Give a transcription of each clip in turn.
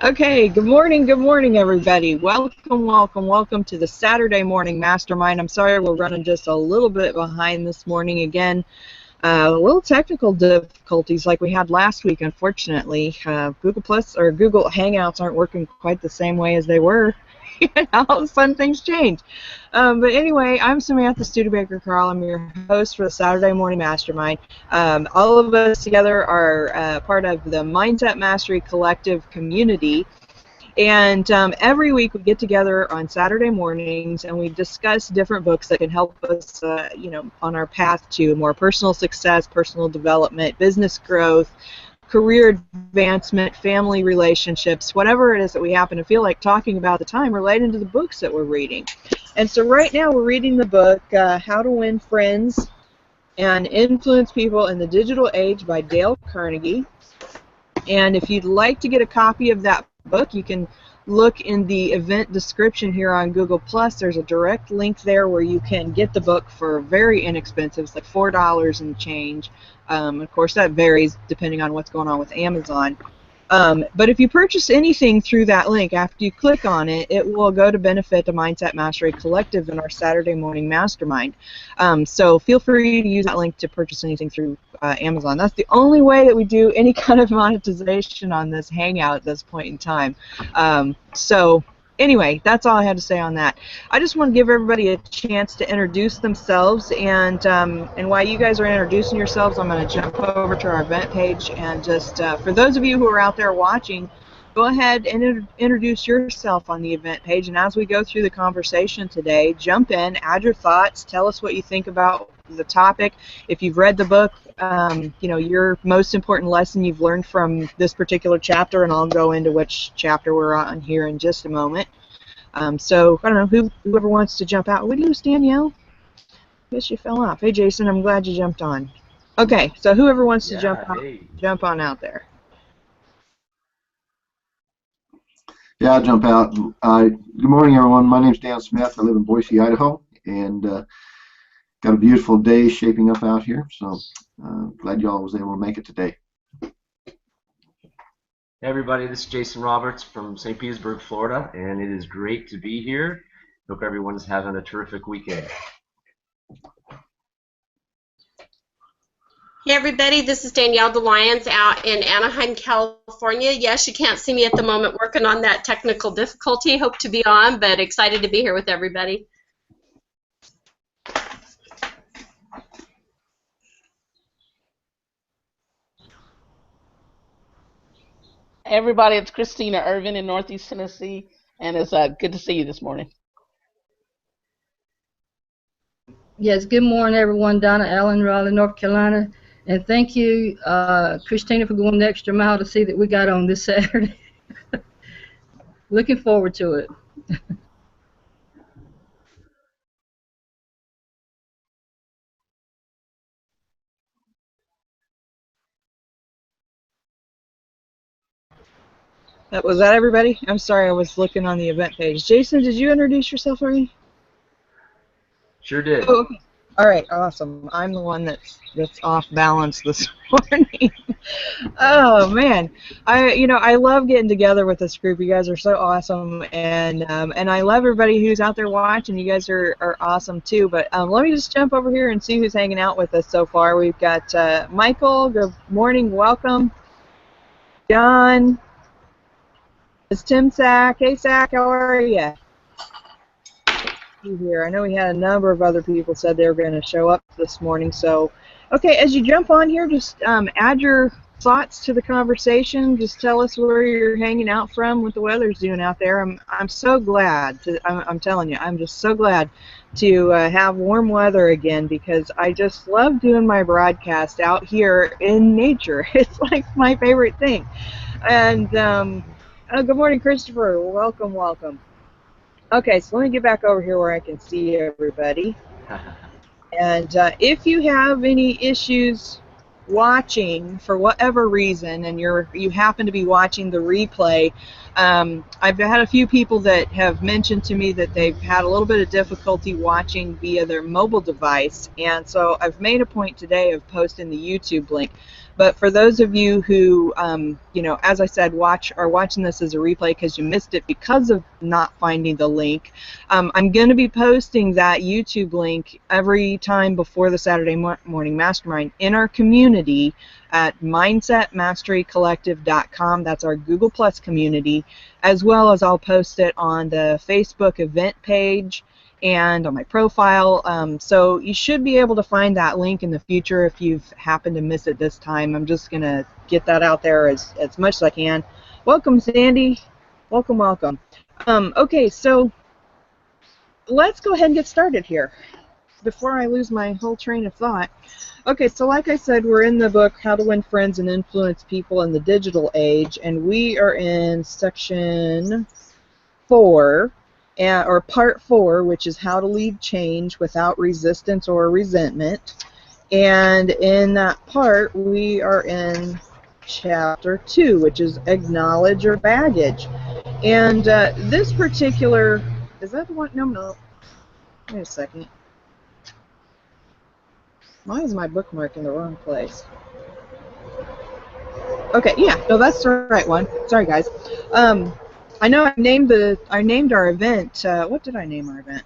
Okay, good morning, everybody. Welcome to the Saturday Morning Mastermind. I'm sorry we're running just a little bit behind this morning again. A little technical difficulties like we had last week, unfortunately. Google Plus or Google Hangouts aren't working quite the same way as they were. All of a sudden things change. But anyway, I'm Samantha Studebaker-Carl. I'm your host for the Saturday Morning Mastermind. All of us together are part of the Mindset Mastery Collective community. And every week we get together on Saturday mornings and we discuss different books that can help us, on our path to more personal success, personal development, business growth, career advancement, family relationships, whatever it is that we happen to feel like talking about at the time related to the books that we're reading. And so right now we're reading the book How to Win Friends and Influence People in the Digital Age by Dale Carnegie. And if you'd like to get a copy of that book, you can look in the event description here on Google Plus. There's a direct link there where you can get the book for very inexpensive. It's like $4 and change. Of course, that varies depending on what's going on with Amazon. But if you purchase anything through that link, after you click on it, it will go to benefit the Mindset Mastery Collective in our Saturday Morning Mastermind. So feel free to use that link to purchase anything through Amazon. That's the only way that we do any kind of monetization on this Hangout at this point in time. So anyway, that's all I had to say on that. I just want to give everybody a chance to introduce themselves, and while you guys are introducing yourselves, I'm going to jump over to our event page, and just for those of you who are out there watching, go ahead and introduce yourself on the event page, and as we go through the conversation today, jump in, add your thoughts, tell us what you think about the topic. If you've read the book, your most important lesson you've learned from this particular chapter, and I'll go into which chapter we're on here in just a moment. So I don't know, whoever wants to jump out. What do you, Danielle? I guess you fell off. Hey, Jason, I'm glad you jumped on. Okay, so whoever wants to jump out, jump on out there. Yeah, I'll jump out. Good morning, everyone. My name's Dan Smith. I live in Boise, Idaho, and got a beautiful day shaping up out here, so glad y'all was able to make it today. Hey everybody, this is Jason Roberts from St. Petersburg, Florida, and it is great to be here. Hope everyone's having a terrific weekend. Hey everybody, this is Danielle DeLyons out in Anaheim, California. Yes, you can't see me at the moment working on that technical difficulty. Hope to be on, but excited to be here with everybody. Hey everybody, it's Christina Irvin in Northeast Tennessee, and it's good to see you this morning. Yes, good morning, everyone. Donna Allen, Raleigh, North Carolina. And thank you, Christina, for going the extra mile to see that we got on this Saturday. Looking forward to it. Was that everybody? I'm sorry, I was looking on the event page. Jason, did you introduce yourself already? Sure did. Oh, okay. All right, awesome. I'm the one that's off balance this morning. Oh man, I love getting together with this group. You guys are so awesome, and I love everybody who's out there watching. You guys are awesome too. But let me just jump over here and see who's hanging out with us so far. We've got Michael. Good morning, welcome. John. It's Tim Sack. Hey Sack, how are you? Here. I know we had a number of other people said they were going to show up this morning. So, okay, as you jump on here, just add your thoughts to the conversation. Just tell us where you're hanging out from, what the weather's doing out there. I'm so glad. I'm telling you, I'm just so glad to have warm weather again, because I just love doing my broadcast out here in nature. It's like my favorite thing. And good morning, Christopher. Welcome. Okay, so let me get back over here where I can see everybody. And if you have any issues watching for whatever reason, and you happen to be watching the replay, I've had a few people that have mentioned to me that they've had a little bit of difficulty watching via their mobile device, and so I've made a point today of posting the YouTube link. But for those of you who, you know, as I said, are watching this as a replay because you missed it because of not finding the link, I'm going to be posting that YouTube link every time before the Saturday Morning Mastermind in our community at mindsetmasterycollective.com. That's our Google Plus community, as well as I'll post it on the Facebook event page and on my profile. So you should be able to find that link in the future if you've happened to miss it this time. I'm just going to get that out there as much as I can. Welcome, Sandy. Welcome, welcome. Okay, so let's go ahead and get started here before I lose my whole train of thought. Okay, so like I said, we're in the book How to Win Friends and Influence People in the Digital Age, and we are in section 4, or part 4, which is how to lead change without resistance or resentment. And in that part, we are in chapter 2, which is acknowledge your baggage. And this particular, is that the one? No. Wait a second. Why is my bookmark in the wrong place? Okay, yeah, no, that's the right one. Sorry, guys. I know I named our event. What did I name our event?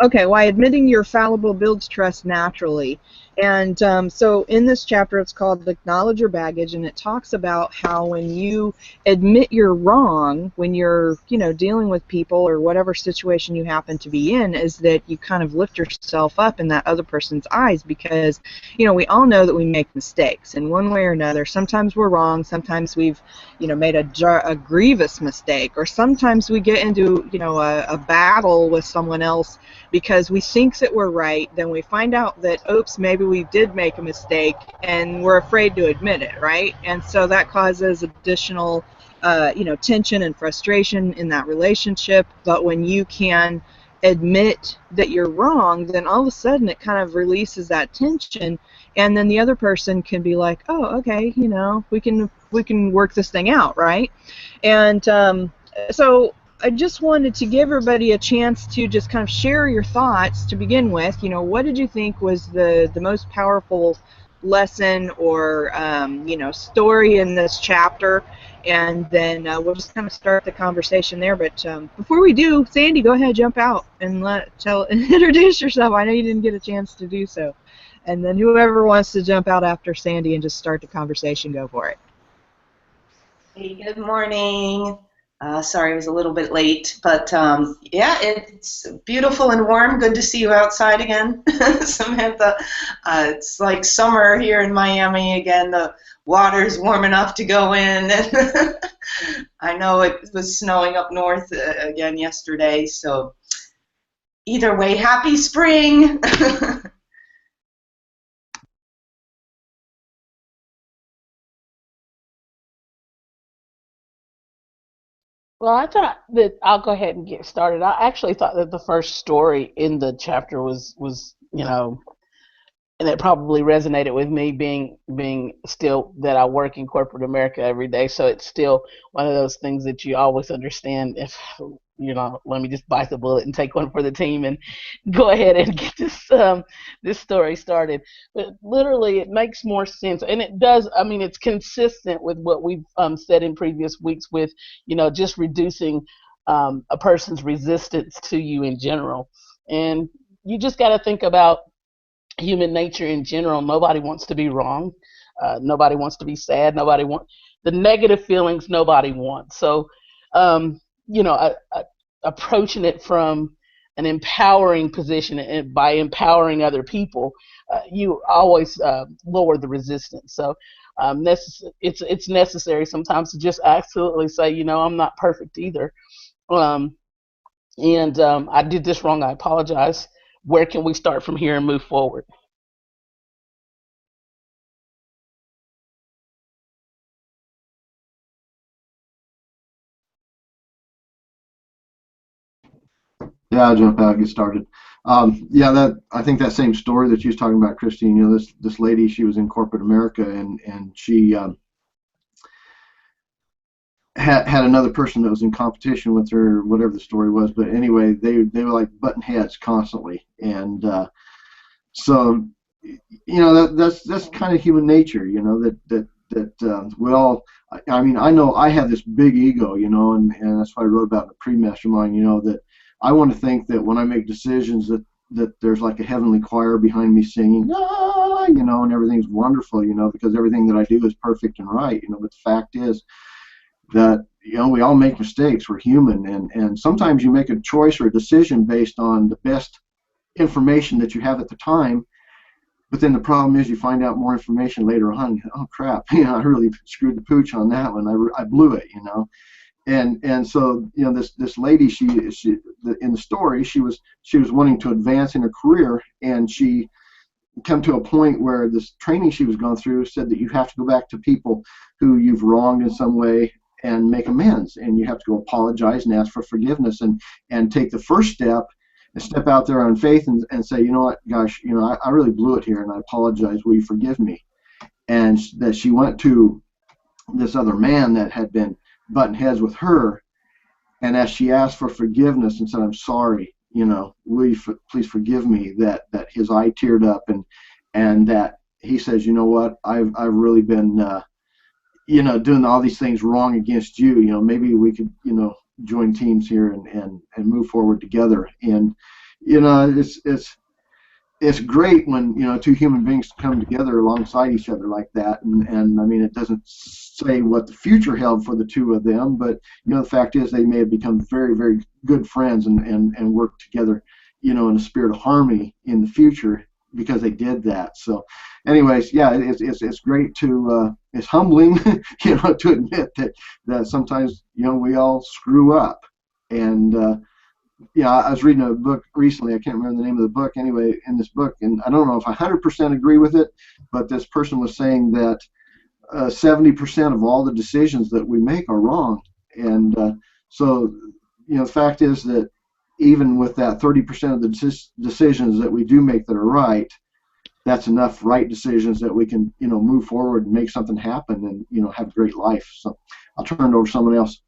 Okay, why admitting you're fallible builds trust naturally. And so in this chapter, it's called Acknowledge Your Baggage, and it talks about how when you admit you're wrong, when you're, you know, dealing with people or whatever situation you happen to be in, is that you kind of lift yourself up in that other person's eyes, because, you know, we all know that we make mistakes in one way or another. Sometimes we're wrong, sometimes we've, you know, made a grievous mistake, or sometimes we get into, you know, a battle with someone else because we think that we're right, then we find out that, oops, maybe we did make a mistake, and we're afraid to admit it, right? And so that causes additional, you know, tension and frustration in that relationship. But when you can admit that you're wrong, then all of a sudden it kind of releases that tension, and then the other person can be like, oh, okay, you know, we can work this thing out, right? And so I just wanted to give everybody a chance to just kind of share your thoughts to begin with. You know, what did you think was the most powerful lesson or, you know, story in this chapter? And then we'll just kind of start the conversation there. But before we do, Sandy, go ahead, jump out and introduce yourself. I know you didn't get a chance to do so. And then whoever wants to jump out after Sandy and just start the conversation, go for it. Hey, good morning. Sorry I was a little bit late, but yeah, it's beautiful and warm. Good to see you outside again, Samantha. It's like summer here in Miami again. The water's warm enough to go in. I know it was snowing up north again yesterday, so either way, happy spring. Well, I thought that I'll go ahead and get started. I actually thought that the first story in the chapter was you know, and it probably resonated with me being still that I work in corporate America every day. So it's still one of those things that you always understand if, you know, let me just bite the bullet and take one for the team and go ahead and get this story started. But literally it makes more sense, and it does. I mean, it's consistent with what we've said in previous weeks with, you know, just reducing a person's resistance to you in general. And you just got to think about human nature in general. Nobody wants to be wrong. Nobody wants to be sad. Nobody wants the negative feelings. Nobody wants. So, you know, approaching it from an empowering position and by empowering other people, you always lower the resistance. So, it's necessary sometimes to just absolutely say, you know, I'm not perfect either, and I did this wrong. I apologize. Where can we start from here and move forward? Yeah, I'll jump out and get started. Yeah, I think that same story that you was talking about, Christine. You know, this lady, she was in corporate America, and she had another person that was in competition with her, whatever the story was. But anyway, they were like butting heads constantly, and so that's kind of human nature, that we all. I mean, I know I have this big ego, and that's why I wrote about in the pre-mastermind, that I want to think that when I make decisions that there's like a heavenly choir behind me singing, ah, and everything's wonderful, because everything that I do is perfect and right, but the fact is that, we all make mistakes. We're human, and sometimes you make a choice or a decision based on the best information that you have at the time. But then the problem is you find out more information later on. Oh crap! I really screwed the pooch on that one. I blew it. And so this lady, she in the story, she was wanting to advance in her career, and she come to a point where this training she was going through said that you have to go back to people who you've wronged in some way and make amends, and you have to go apologize and ask for forgiveness, and take the first step and step out there on faith and say, what, gosh, I really blew it here, and I apologize. Will you forgive me? And that she went to this other man that had been butting heads with her, and as she asked for forgiveness and said, I'm sorry, will you please forgive me, that his eye teared up, and that he says, what, I've really been doing all these things wrong against you. Maybe we could join teams here and move forward together. And it's great when two human beings come together alongside each other like that. And I mean, it doesn't say what the future held for the two of them, but the fact is they may have become very, very good friends and work together in a spirit of harmony in the future because they did that. So anyways, yeah, it's great to it's humbling to admit that sometimes we all screw up. And I was reading a book recently. I can't remember the name of the book. Anyway, in this book, and I don't know if I 100% agree with it, but this person was saying that 70% of all the decisions that we make are wrong. And so the fact is that even with that 30% of the decisions that we do make that are right, that's enough right decisions that we can move forward and make something happen and have a great life. So I'll turn it over to someone else.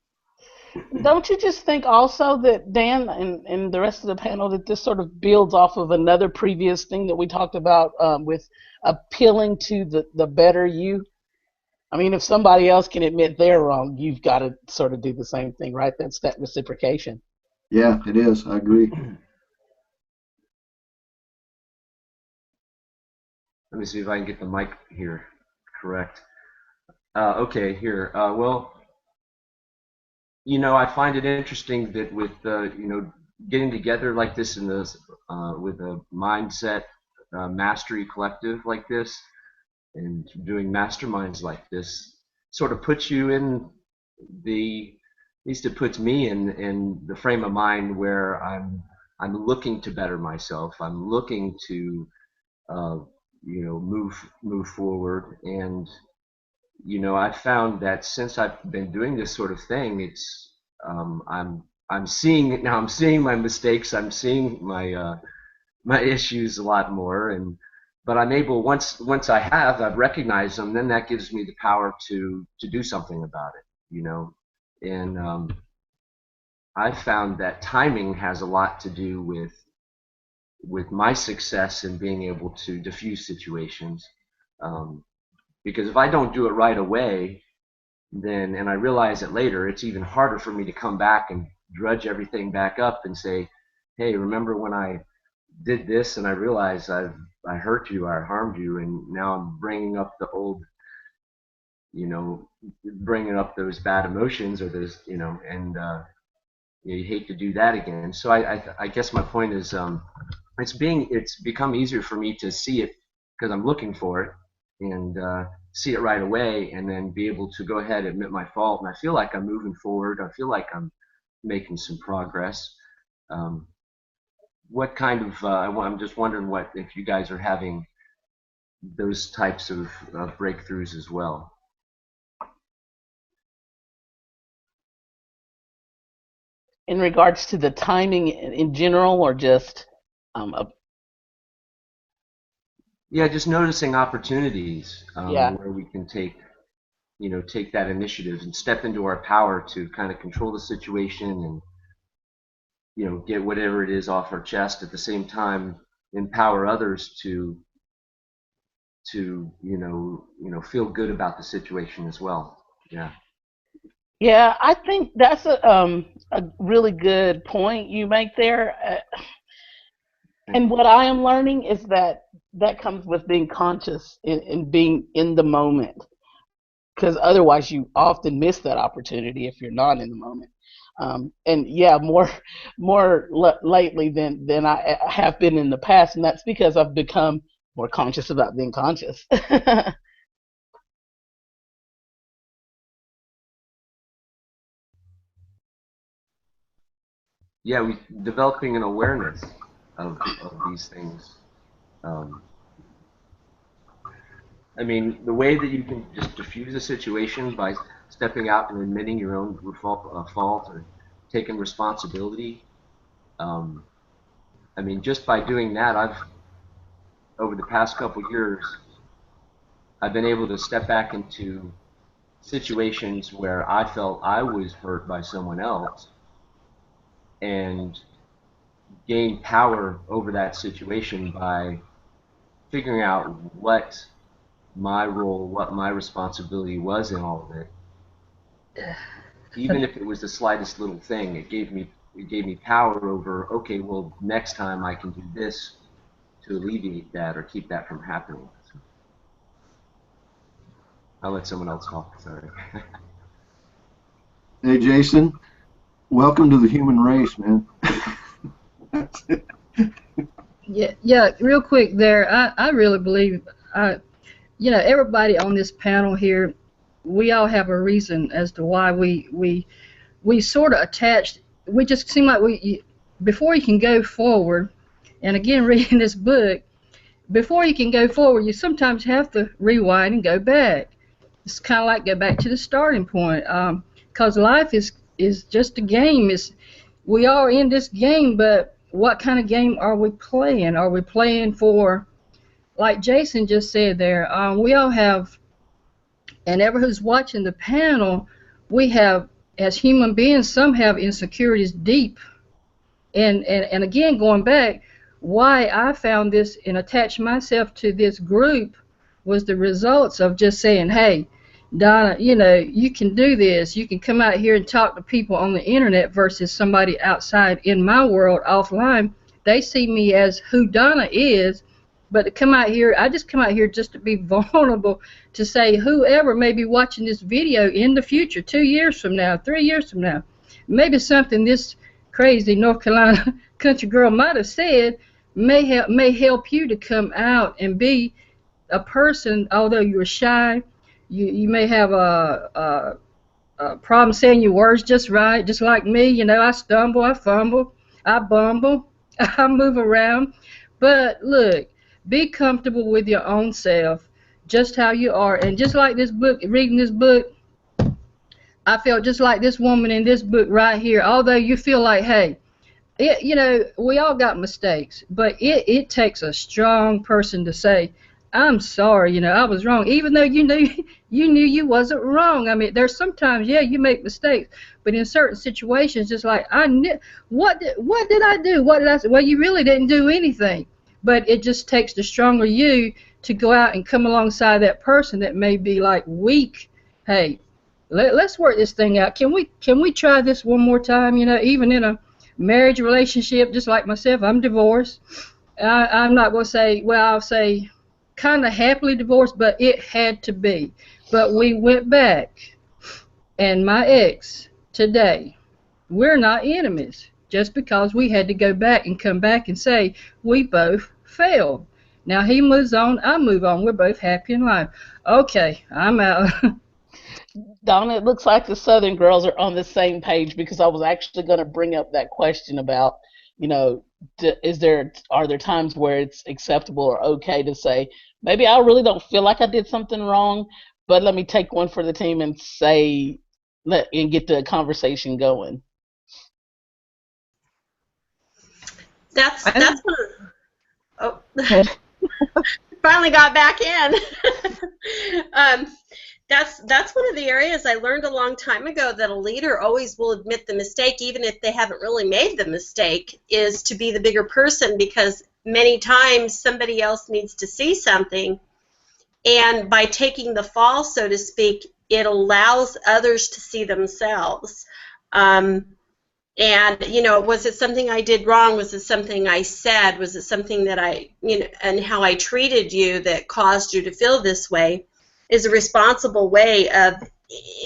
Don't you just think also that, Dan, and the rest of the panel, that this sort of builds off of another previous thing that we talked about with appealing to the better you? I mean, if somebody else can admit they're wrong, you've got to sort of do the same thing, right? That's that reciprocation. Yeah, it is. I agree. Let me see if I can get the mic here correct. Okay, here. Well, I find it interesting that with getting together like this in this with a mindset mastery collective like this, and doing masterminds like this, sort of puts you in at least it puts me in the frame of mind where I'm looking to better myself. I'm looking to move forward. And I found that since I've been doing this sort of thing, it's I'm seeing it now. I'm seeing my mistakes. I'm seeing my my issues a lot more, but I'm able, once I've recognized them, then that gives me the power to do something about it, and I've found that timing has a lot to do with my success in being able to diffuse situations, because if I don't do it right away, then, and I realize it later, it's even harder for me to come back and drudge everything back up and say, hey, remember when I did this and I realized I hurt you, I harmed you, and now I'm bringing up the old, bringing up those bad emotions or those, and you hate to do that again. So I guess my point is, it's become easier for me to see it because I'm looking for it and see it right away, and then be able to go ahead and admit my fault. And I feel like I'm moving forward. I feel like I'm making some progress. What kind of I'm just wondering if you guys are having those types of breakthroughs as well. In regards to the timing in general, or just yeah, just noticing opportunities where we can take you know, take that initiative and step into our power to kind of control the situation and, you know, get whatever it is off our chest. At the same time, empower others to you know feel good about the situation as well. Yeah. Yeah, I think that's a really good point you make there. And what I am learning is that that comes with being conscious and being in the moment, because otherwise you often miss that opportunity if you're not in the moment. And yeah, lately than I have been in the past, and that's because I've become more conscious about being conscious. Yeah, developing an awareness of these things. I mean, the way that you can just diffuse a situation by stepping out and admitting your own fault or taking responsibility. I mean, just by doing that, over the past couple years, I've been able to step back into situations where I felt I was hurt by someone else and gain power over that situation by figuring out what my role, what my responsibility was in all of it. Even if it was the slightest little thing, it gave me power over, okay, well, next time I can do this to alleviate that or keep that from happening. So I'll let someone else talk. Sorry. Hey, Jason, welcome to the human race, man. Yeah, real quick there. I really believe, you know, everybody on this panel here, we all have a reason as to why we sort of attached. We just seem like before you can go forward, and again, reading this book, before you can go forward, you sometimes have to rewind and go back. It's kind of like go back to the starting point, because life is just a game. We are in this game, but what kind of game are we playing? Are we playing for, like Jason just said there, we all have, and everyone who's watching the panel, we have, as human beings, some have insecurities deep. And again, going back, why I found this and attached myself to this group was the results of just saying, hey, Donna, you know, you can do this. You can come out here and talk to people on the internet versus somebody outside in my world offline. They see me as who Donna is, but to come out here, I just come out here just to be vulnerable, to say whoever may be watching this video in the future, 2 years from now, 3 years from now, maybe something this crazy North Carolina country girl might have said may help you to come out and be a person. Although you're shy, you may have a problem saying your words just right, just like me. You know, I stumble, I fumble, I bumble, I move around. But look, be comfortable with your own self, just how you are. And just like this book, reading this book, I felt just like this woman in this book right here. Although you feel like, hey, you know, we all got mistakes, but it takes a strong person to say, I'm sorry, you know, I was wrong, even though you knew you wasn't wrong. I mean, there's sometimes, yeah, you make mistakes, but in certain situations, just like I knew, what did I do? What did I say? Well, you really didn't do anything, but it just takes the stronger you to go out and come alongside that person that may be like weak. Hey, let's work this thing out. Can we try this one more time? You know, even in a marriage relationship, just like myself, I'm divorced. I'm not going to say, well, I'll say kind of happily divorced, but it had to be. But we went back, and my ex today, we're not enemies just because we had to go back and come back and say we both failed. Now he moves on, I move on. We're both happy in life. Okay, I'm out. Donna, it looks like the Southern girls are on the same page, because I was actually going to bring up that question about, you know, are there times where it's acceptable or okay to say, maybe I really don't feel like I did something wrong, but let me take one for the team and say, and get the conversation going. That's what. Oh, finally got back in. That's one of the areas I learned a long time ago, that a leader always will admit the mistake, even if they haven't really made the mistake, is to be the bigger person, because many times somebody else needs to see something, and by taking the fall, so to speak, it allows others to see themselves. And, you know, was it something I did wrong? Was it something I said? Was it something that and how I treated you that caused you to feel this way? Is a responsible way of,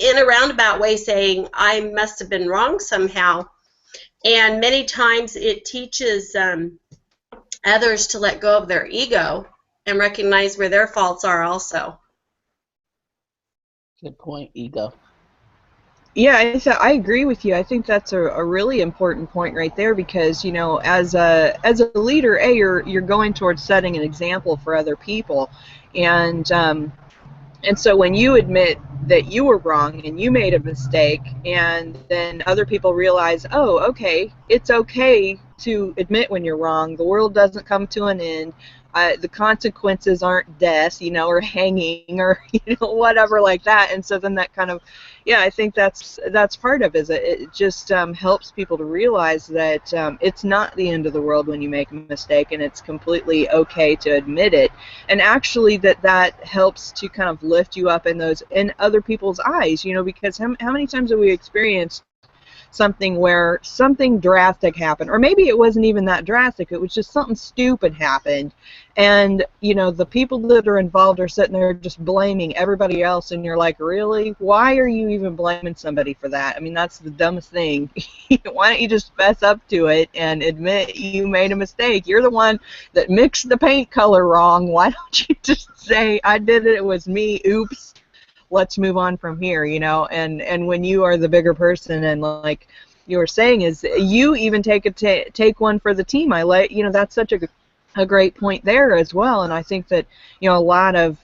in a roundabout way, saying I must have been wrong somehow. And many times it teaches others to let go of their ego and recognize where their faults are also. Good point, ego. Yeah, I agree with you. I think that's a really important point right there, because, you know, as a leader, you're going towards setting an example for other people, and so when you admit that you were wrong and you made a mistake, and then other people realize, oh, okay, it's okay to admit when you're wrong. The world doesn't come to an end. The consequences aren't death, you know, or hanging, or, you know, whatever like that. And so then that kind of, yeah, I think that's part of it. It just helps people to realize that it's not the end of the world when you make a mistake, and it's completely okay to admit it. And actually that helps to kind of lift you up in other people's eyes, you know, because how many times have we experienced something where something drastic happened, or maybe it wasn't even that drastic, it was just something stupid happened, and, you know, the people that are involved are sitting there just blaming everybody else, and you're like, really? Why are you even blaming somebody for that? I mean, that's the dumbest thing. Why don't you just fess up to it and admit you made a mistake? You're the one that mixed the paint color wrong. Why don't you just say, I did it, it was me, oops, let's move on from here, you know? And when you are the bigger person, and like you were saying, is you even take one for the team. You know, that's such a great point there as well. And I think that, you know, a lot of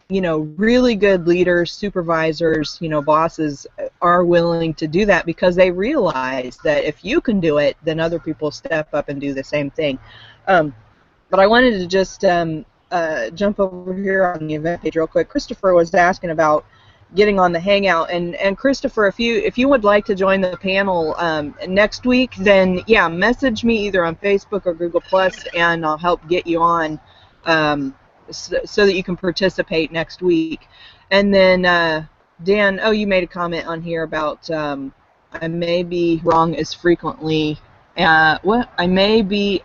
you know, really good leaders, supervisors, you know, bosses are willing to do that, because they realize that if you can do it, then other people step up and do the same thing. But I wanted to just jump over here on the event page real quick. Christopher was asking about getting on the Hangout, and Christopher, if you would like to join the panel next week, then yeah, message me either on Facebook or Google Plus, and I'll help get you on so that you can participate next week. And then Dan, oh, you made a comment on here about I may be wrong as frequently. I may be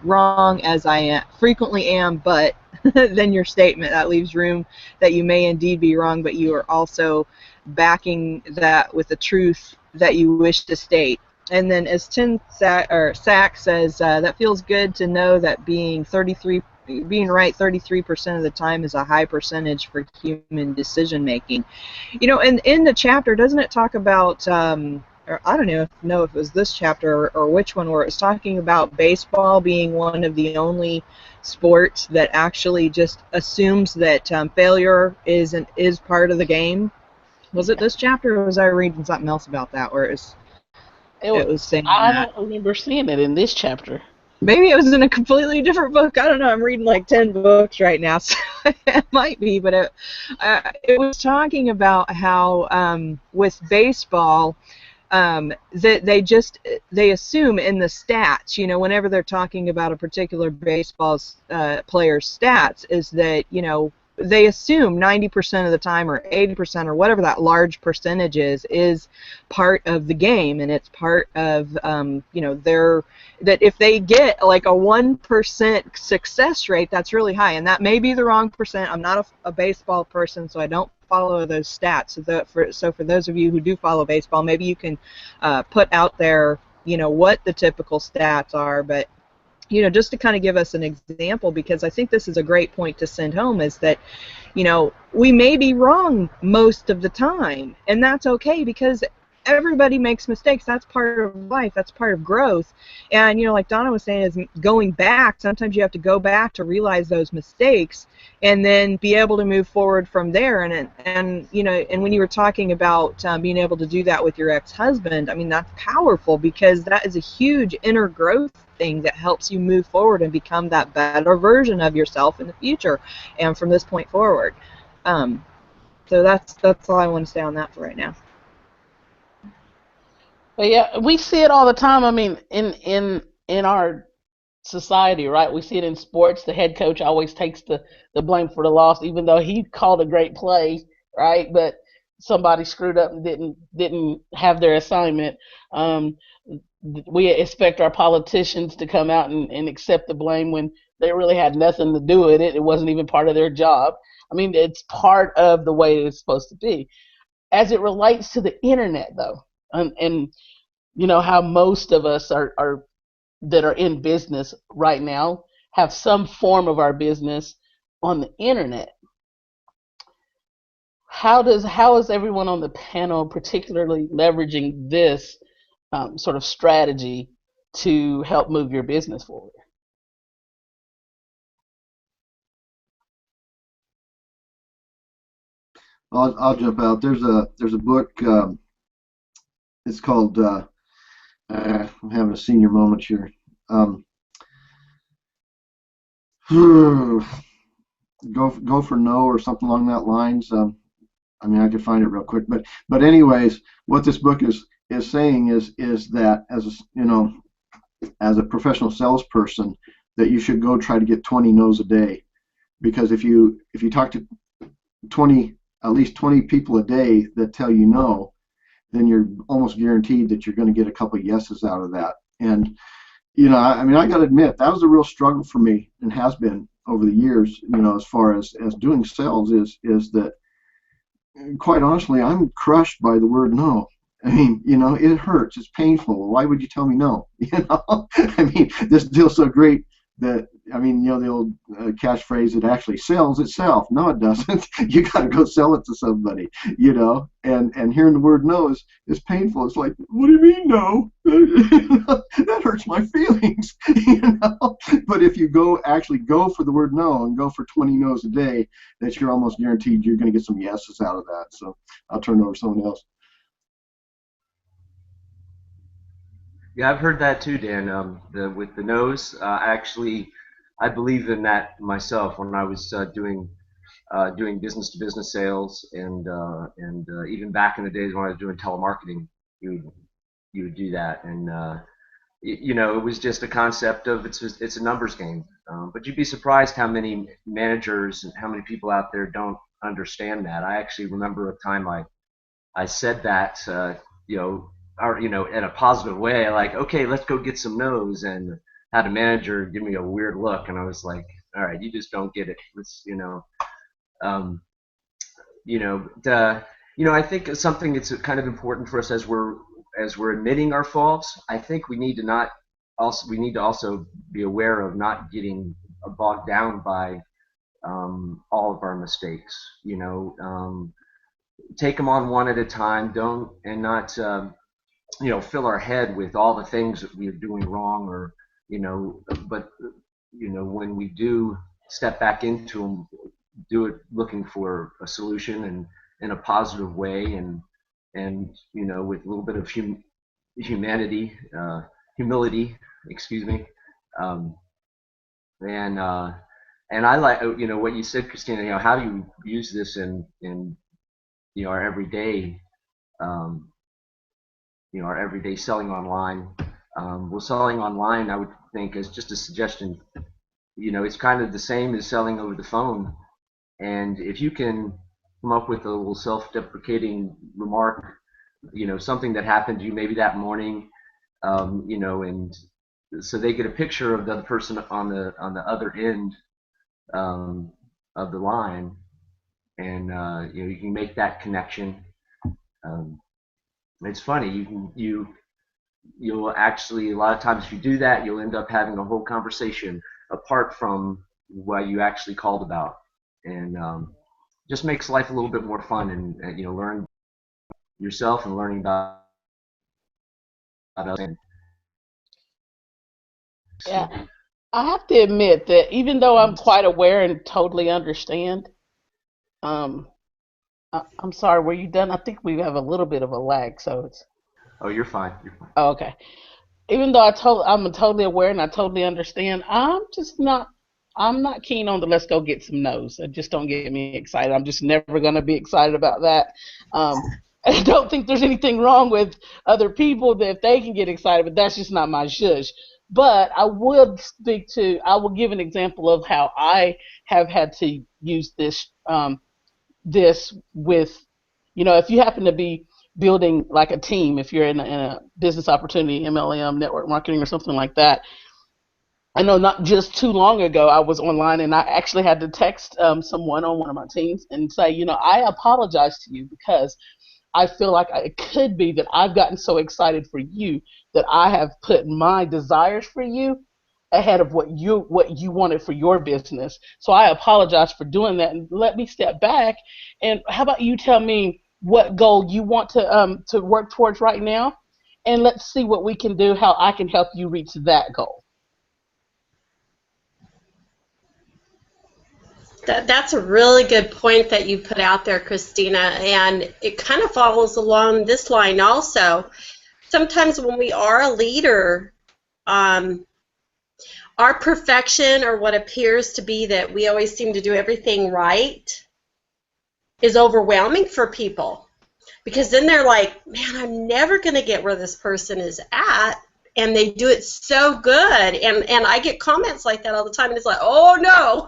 wrong as I frequently am, but then your statement, that leaves room that you may indeed be wrong, but you are also backing that with the truth that you wish to state. And then as Sack says, that feels good to know that being right 33% of the time is a high percentage for human decision making. You know, and in the chapter, doesn't it talk about or I don't know if it was this chapter or which one, where it was talking about baseball being one of the only sports that actually just assumes that failure is part of the game. Was it this chapter, or was I reading something else about that, where it was saying I that? don't remember seeing it in this chapter. Maybe it was in a completely different book. I don't know. I'm reading like 10 books right now, so it might be. But it was talking about how with baseball, that they assume in the stats, you know, whenever they're talking about a particular baseball player's stats, is that, you know, they assume 90% of the time, or 80%, or whatever that large percentage is part of the game, and it's part of you know, that if they get like a 1% success rate, that's really high, and that may be the wrong percent. I'm not a baseball person, so I don't follow those stats. So for those of you who do follow baseball, maybe you can put out there, you know, what the typical stats are. But, you know, just to kind of give us an example, because I think this is a great point to send home, is that, you know, we may be wrong most of the time, and that's okay, because everybody makes mistakes. That's part of life. That's part of growth. And, you know, like Donna was saying, is going back. Sometimes you have to go back to realize those mistakes, and then be able to move forward from there. And you know, and when you were talking about being able to do that with your ex-husband, I mean, that's powerful, because that is a huge inner growth thing that helps you move forward and become that better version of yourself in the future and from this point forward. So that's all I want to say on that for right now. But yeah, we see it all the time. I mean, in our society, right? We see it in sports. The head coach always takes the blame for the loss, even though he called a great play, right? But somebody screwed up and didn't have their assignment. We expect our politicians to come out and accept the blame when they really had nothing to do with it. It wasn't even part of their job. I mean, it's part of the way it's supposed to be. As it relates to the internet, though, and you know how most of us are that are in business right now have some form of our business on the internet. How is everyone on the panel particularly leveraging this sort of strategy to help move your business forward? I'll jump out. There's a book. It's called. I'm having a senior moment here. Go for no or something along that lines. I mean, I could find it real quick, but anyways, what this book is saying is that as a professional salesperson, that you should go try to get 20 no's a day, because if you talk to at least 20 people a day that tell you no, then you're almost guaranteed that you're going to get a couple of yeses out of that. And I mean, I got to admit, that was a real struggle for me, and has been over the years. As far as doing sales is that, quite honestly, I'm crushed by the word no. I mean, it hurts. It's painful. Why would you tell me no? I mean, this deal's so great that, I mean, the old catchphrase, it actually sells itself. No, it doesn't. You got to go sell it to somebody, and hearing the word no is painful. It's like, what do you mean no? That hurts my feelings, But if you actually go for the word no and go for 20 no's a day, that you're almost guaranteed you're going to get some yeses out of that. So I'll turn it over to someone else. Yeah, I've heard that too, Dan. With the no's, I believe in that myself when I was doing business-to-business sales, and even back in the days when I was doing telemarketing, you would do that, and it was just a concept of it's a numbers game. But you'd be surprised how many managers and how many people out there don't understand that. I actually remember a time I said that, in a positive way, like, okay, let's go get some no's, and had a manager give me a weird look, and I was like, all right, you just don't get it. It's, I think it's something that's kind of important for us as we're admitting our faults. I think we need to also be aware of not getting bogged down by all of our mistakes. Take them on one at a time. Not fill our head with all the things that we're doing wrong, or but when we do step back into them, do it looking for a solution and in a positive way, and with a little bit of humility, excuse me, and I like what you said, Christina. How do you use this in our everyday our everyday selling online? Well, selling online, I would think, as just a suggestion, it's kind of the same as selling over the phone. And if you can come up with a little self-deprecating remark, something that happened to you maybe that morning, and so they get a picture of the other person on the other end of the line, and you can make that connection. It's funny, you'll actually, a lot of times if you do that, you'll end up having a whole conversation apart from what you actually called about, and just makes life a little bit more fun, and learn yourself and learning about others. Yeah, I have to admit that even though I'm quite aware and totally understand, I'm sorry, were you done? I think we have a little bit of a lag, so it's. Oh, you're fine. You're fine. Oh, okay. Even though I'm totally aware and I totally understand, I'm just not I'm not keen on the let's go get some no's. Just don't get me excited. I'm just never going to be excited about that. I don't think there's anything wrong with other people that if they can get excited, but that's just not my shush. But I will give an example of how I have had to use this with, if you happen to be building like a team, if you're in a business opportunity, MLM, network marketing, or something like that. I know not just too long ago I was online and I actually had to text someone on one of my teams and say, I apologize to you because I feel like it could be that I've gotten so excited for you that I have put my desires for you ahead of what you wanted for your business. So I apologize for doing that, and let me step back. And how about you tell me what goal you want to work towards right now, and let's see what we can do, how I can help you reach that goal. That's a really good point that you put out there, Christina, and it kind of follows along this line also. Sometimes when we are a leader, our perfection, or what appears to be that we always seem to do everything right, is overwhelming for people, because then they're like, man, I'm never going to get where this person is at. And they do it so good, and I get comments like that all the time, and it's like, oh no,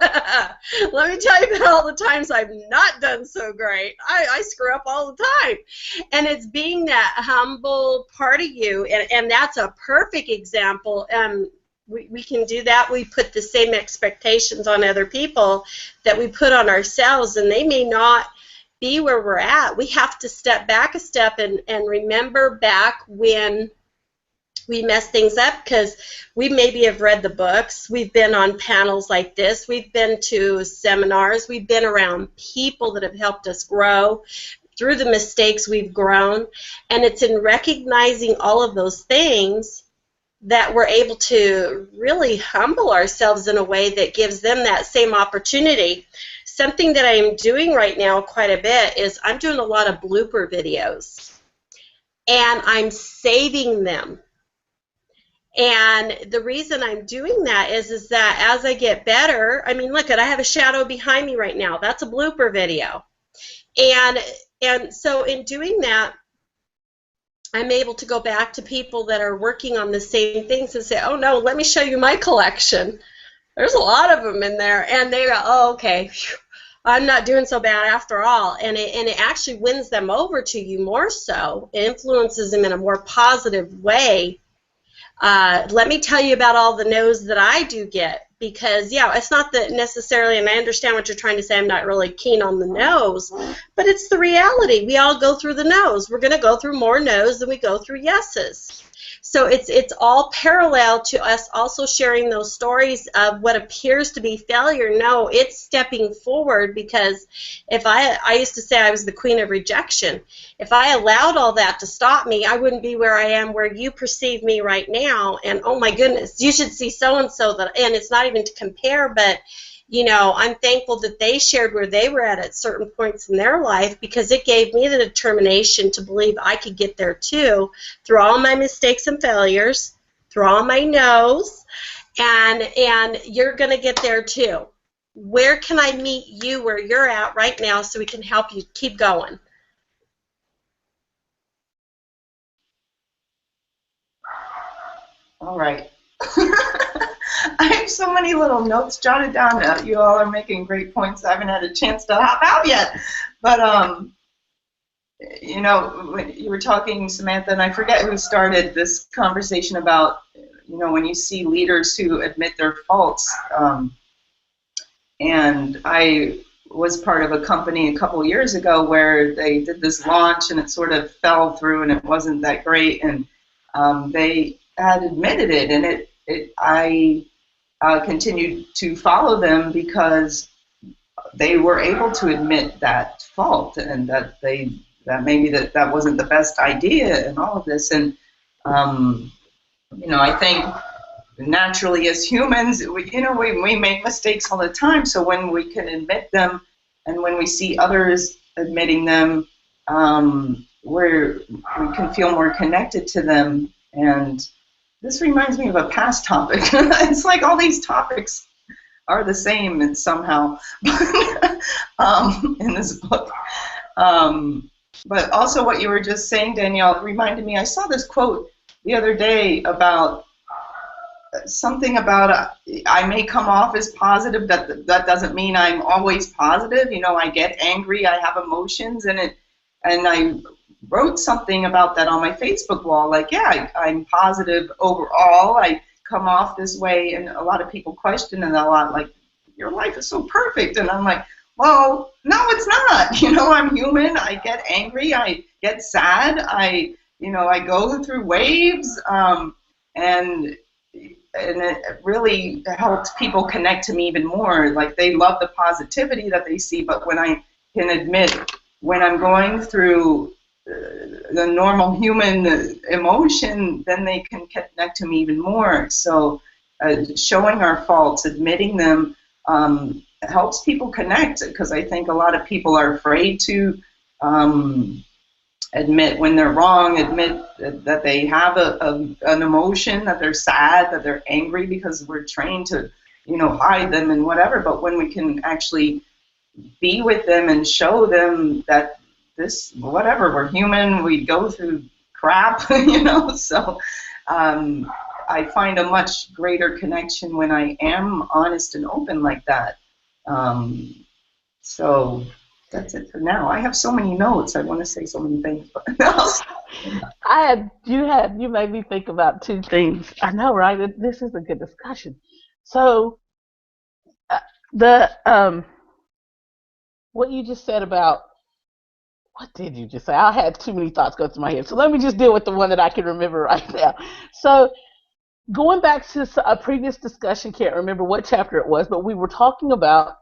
let me tell you about all the times I've not done so great. I screw up all the time, and it's being that humble part of you, and that's a perfect example. We can do that. We put the same expectations on other people that we put on ourselves, and they may not be where we're at. We have to step back a step and remember back when we mess things up, because we maybe have read the books, we've been on panels like this, we've been to seminars, we've been around people that have helped us grow. Through the mistakes, we've grown, and it's in recognizing all of those things that we're able to really humble ourselves in a way that gives them that same opportunity. Something that I'm doing right now quite a bit is I'm doing a lot of blooper videos, and I'm saving them. And the reason I'm doing that is that as I get better, I mean, look, I have a shadow behind me right now. That's a blooper video. And so in doing that, I'm able to go back to people that are working on the same things and say, oh, no, let me show you my collection. There's a lot of them in there. And they go, oh, okay, I'm not doing so bad after all. And it actually wins them over to you more so. It influences them in a more positive way. Let me tell you about all the no's that I do get, because, yeah, it's not that necessarily, and I understand what you're trying to say, I'm not really keen on the no's, but it's the reality. We all go through the no's. We're going to go through more no's than we go through yeses. So it's all parallel to us also sharing those stories of what appears to be failure. No, it's stepping forward, because if I used to say I was the queen of rejection. If I allowed all that to stop me, I wouldn't be where I am, where you perceive me right now. And oh my goodness, you should see so-and-so, that, and it's not even to compare, but I'm thankful that they shared where they were at certain points in their life, because it gave me the determination to believe I could get there too, through all my mistakes and failures, through all my no's, and you're going to get there too. Where can I meet you where you're at right now so we can help you keep going? All right. I have so many little notes jotted down. You all are making great points. I haven't had a chance to hop out yet. But, when you were talking, Samantha, and I forget who started this conversation about, when you see leaders who admit their faults. And I was part of a company a couple years ago where they did this launch, and it sort of fell through, and it wasn't that great. And they had admitted it, and I continued to follow them because they were able to admit that fault, and that maybe that wasn't the best idea and all of this. And I think naturally as humans, we make mistakes all the time. So when we can admit them, and when we see others admitting them, we can feel more connected to them. And this reminds me of a past topic. It's like all these topics are the same somehow in this book. But also what you were just saying, Danielle, it reminded me, I saw this quote the other day about something about I may come off as positive, that doesn't mean I'm always positive. You know, I get angry, I have emotions, and I wrote something about that on my Facebook wall, like, yeah, I'm positive overall, I come off this way, and a lot of people question it a lot, like, your life is so perfect, and I'm like, well, no, it's not. You know, I'm human, I get angry, I get sad, I go through waves, and it really helps people connect to me even more. Like, they love the positivity that they see, but when I can admit when I'm going through the normal human emotion, then they can connect to me even more. So showing our faults, admitting them, helps people connect, because I think a lot of people are afraid to admit when they're wrong, admit that they have an emotion, that they're sad, that they're angry, because we're trained to, hide them and whatever. But when we can actually be with them and show them that whatever, we're human, we go through crap, so I find a much greater connection when I am honest and open like that. So that's it for now. I have so many notes. I want to say so many things, but you made me think about two things. I know, right? This is a good discussion. So what you just said about, what did you just say? I had too many thoughts go through my head. So let me just deal with the one that I can remember right now. So going back to a previous discussion, can't remember what chapter it was, but we were talking about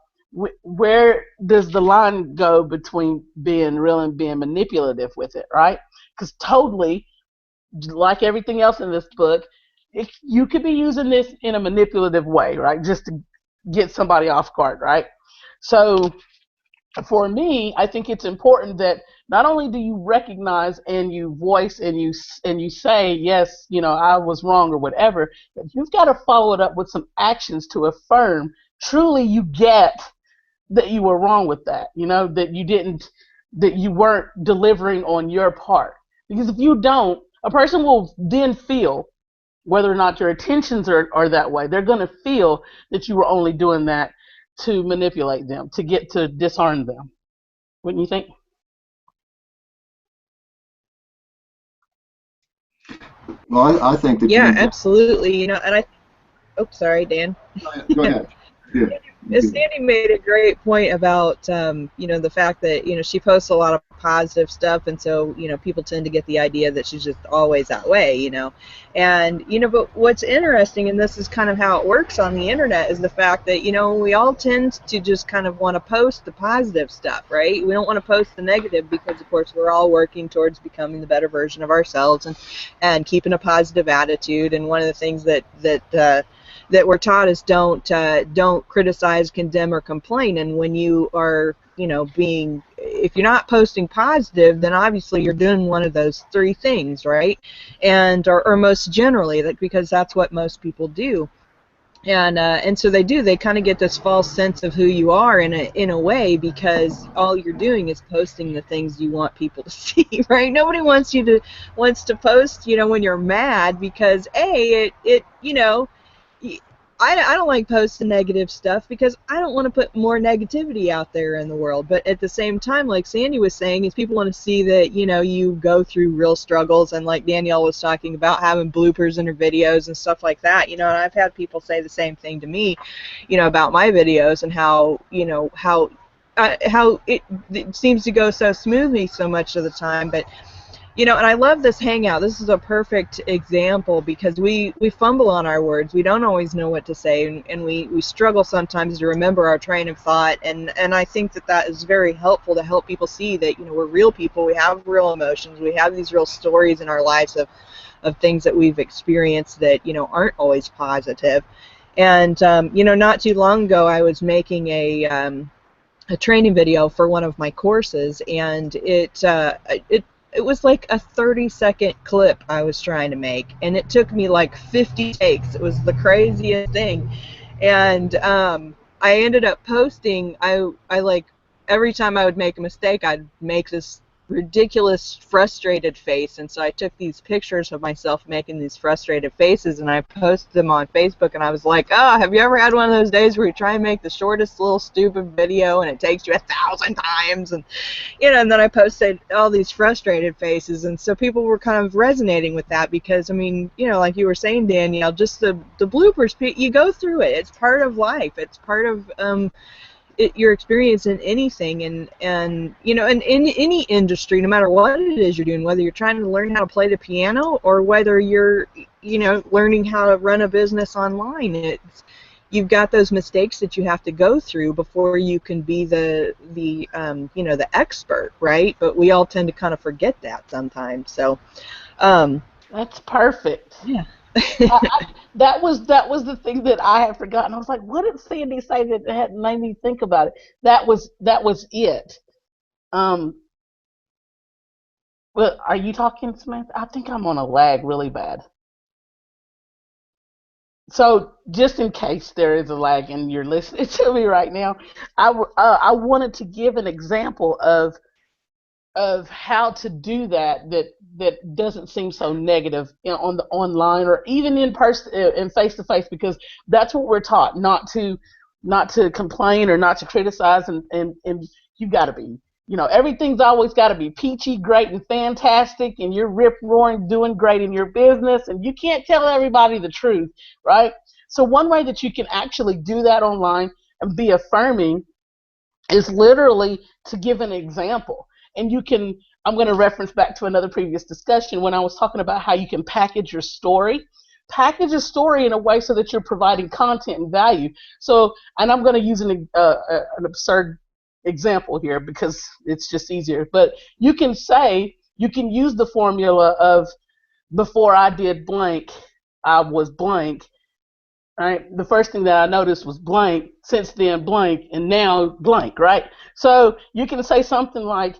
where does the line go between being real and being manipulative with it, right? Because totally, like everything else in this book, you could be using this in a manipulative way, right? Just to get somebody off guard, right? So for me, I think it's important that not only do you recognize and you voice and you say, yes, I was wrong or whatever, but you've got to follow it up with some actions to affirm truly you get that you were wrong with that, that you weren't delivering on your part. Because if you don't, a person will then feel, whether or not your intentions are that way, they're going to feel that you were only doing that to manipulate them, to disarm them. Wouldn't you think? Well, I think that Yeah, absolutely. And sorry, Dan. Go ahead. Yeah. Sandy made a great point about, the fact that, she posts a lot of positive stuff, and so, people tend to get the idea that she's just always that way, And, but what's interesting, and this is kind of how it works on the internet, is the fact that, we all tend to just kind of want to post the positive stuff, right? We don't want to post the negative because, of course, we're all working towards becoming the better version of ourselves and keeping a positive attitude. And one of the things that we're taught is don't criticize, condemn, or complain. And when you are, if you're not posting positive, then obviously you're doing one of those three things, right? And or most generally, because that's what most people do. And so they kind of get this false sense of who you are in a way, because all you're doing is posting the things you want people to see, right? Nobody wants to post, when you're mad, because I don't like posting negative stuff because I don't want to put more negativity out there in the world. But at the same time, like Sandy was saying, is people want to see that, you go through real struggles, and like Danielle was talking about, having bloopers in her videos and stuff like that, and I've had people say the same thing to me, about my videos, and how it seems to go so smoothly so much of the time. But and I love this hangout. This is a perfect example, because we fumble on our words. We don't always know what to say, and we struggle sometimes to remember our train of thought. And I think that is very helpful to help people see that, we're real people. We have real emotions. We have these real stories in our lives of things that we've experienced that, aren't always positive. And, not too long ago, I was making a training video for one of my courses, and it was like a 30-second clip I was trying to make, and it took me like 50 takes. It was the craziest thing. And I ended up posting, I like, every time I would make a mistake, I'd make this ridiculous frustrated face, and so I took these pictures of myself making these frustrated faces and I posted them on Facebook, and I was like, oh, have you ever had one of those days where you try and make the shortest little stupid video and it takes you 1,000 times, and and then I posted all these frustrated faces, and so people were kind of resonating with that because, I mean, like you were saying, Danielle, just the bloopers, you go through it. It's part of life. It's part of your experience in anything, and in any industry, no matter what it is you're doing, whether you're trying to learn how to play the piano or whether you're learning how to run a business online. You've got those mistakes that you have to go through before you can be the expert, right? But we all tend to kind of forget that sometimes. So That's perfect. yeah. That was the thing that I had forgotten. I was like, what did Sandy say that had made me think about it? That was it. Well, are you talking, Samantha? I think I'm on a lag really bad. So just in case there is a lag and you're listening to me right now, I wanted to give an example of how to do that doesn't seem so negative on the online or even in person and face to face, because that's what we're taught, not to complain or not to criticize, and you got to be, everything's always got to be peachy, great, and fantastic, and you're rip roaring doing great in your business, and you can't tell everybody the truth, right? So one way that you can actually do that online and be affirming is literally to give an example. And I'm going to reference back to another previous discussion when I was talking about how you can package your story. Package a story in a way so that you're providing content and value. So, and I'm going to use an absurd example here because it's just easier. But you can use the formula of, before I did blank, I was blank. Right. The first thing that I noticed was blank, since then blank, and now blank, right? So you can say something like,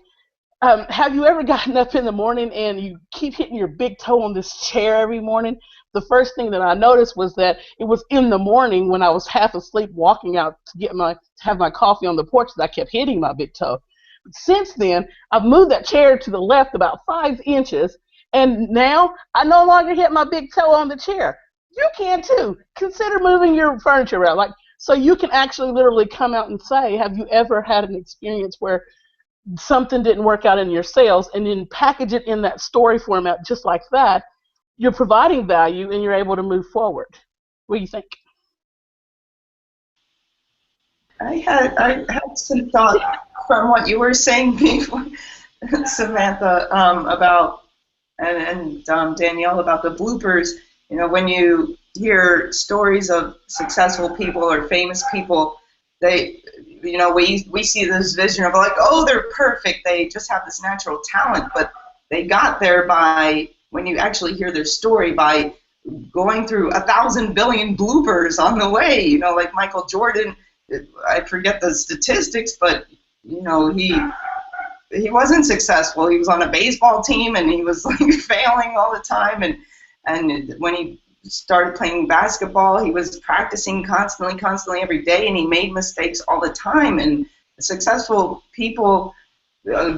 have you ever gotten up in the morning and you keep hitting your big toe on this chair every morning? The first thing that I noticed was that it was in the morning when I was half asleep walking out to have my coffee on the porch that I kept hitting my big toe. But since then, I've moved that chair to the left about 5 inches, and now I no longer hit my big toe on the chair. You can too. Consider moving your furniture around. So you can actually literally come out and say, have you ever had an experience where something didn't work out in your sales, and then package it in that story format just like that. You're providing value and you're able to move forward. What do you think? I had some thought from what you were saying before, Samantha, about and Danielle, about the bloopers. When you hear stories of successful people or famous people, we see this vision of like, oh, they're perfect. They just have this natural talent, but they got there by, when you actually hear their story, by going through 1,000 billion bloopers on the way. Like Michael Jordan, I forget the statistics, but he wasn't successful. He was on a baseball team and he was like failing all the time, and when he started playing basketball, he was practicing constantly every day, and he made mistakes all the time. And successful people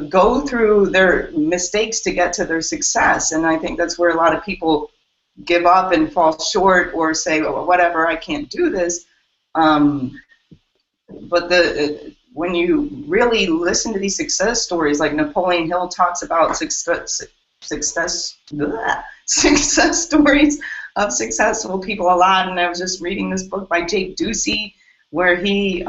go through their mistakes to get to their success, and I think that's where a lot of people give up and fall short or say, well, whatever, I can't do this. But when you really listen to these success stories, like Napoleon Hill talks about success stories of successful people a lot, and I was just reading this book by Jake Ducey where he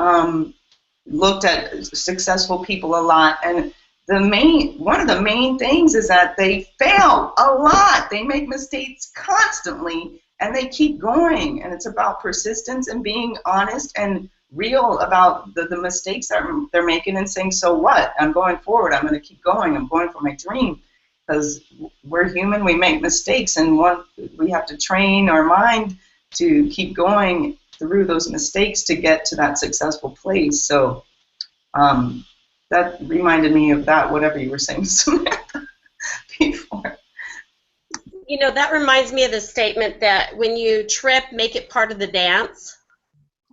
looked at successful people a lot, and one of the main things is that they fail a lot. They make mistakes constantly, and they keep going, and it's about persistence and being honest and real about the mistakes that they're making, and saying, so what? I'm going forward. I'm going to keep going. I'm going for my dream. Because we're human, we make mistakes, and we have to train our mind to keep going through those mistakes to get to that successful place. So that reminded me of that, whatever you were saying, Samantha, before. That reminds me of the statement that when you trip, make it part of the dance.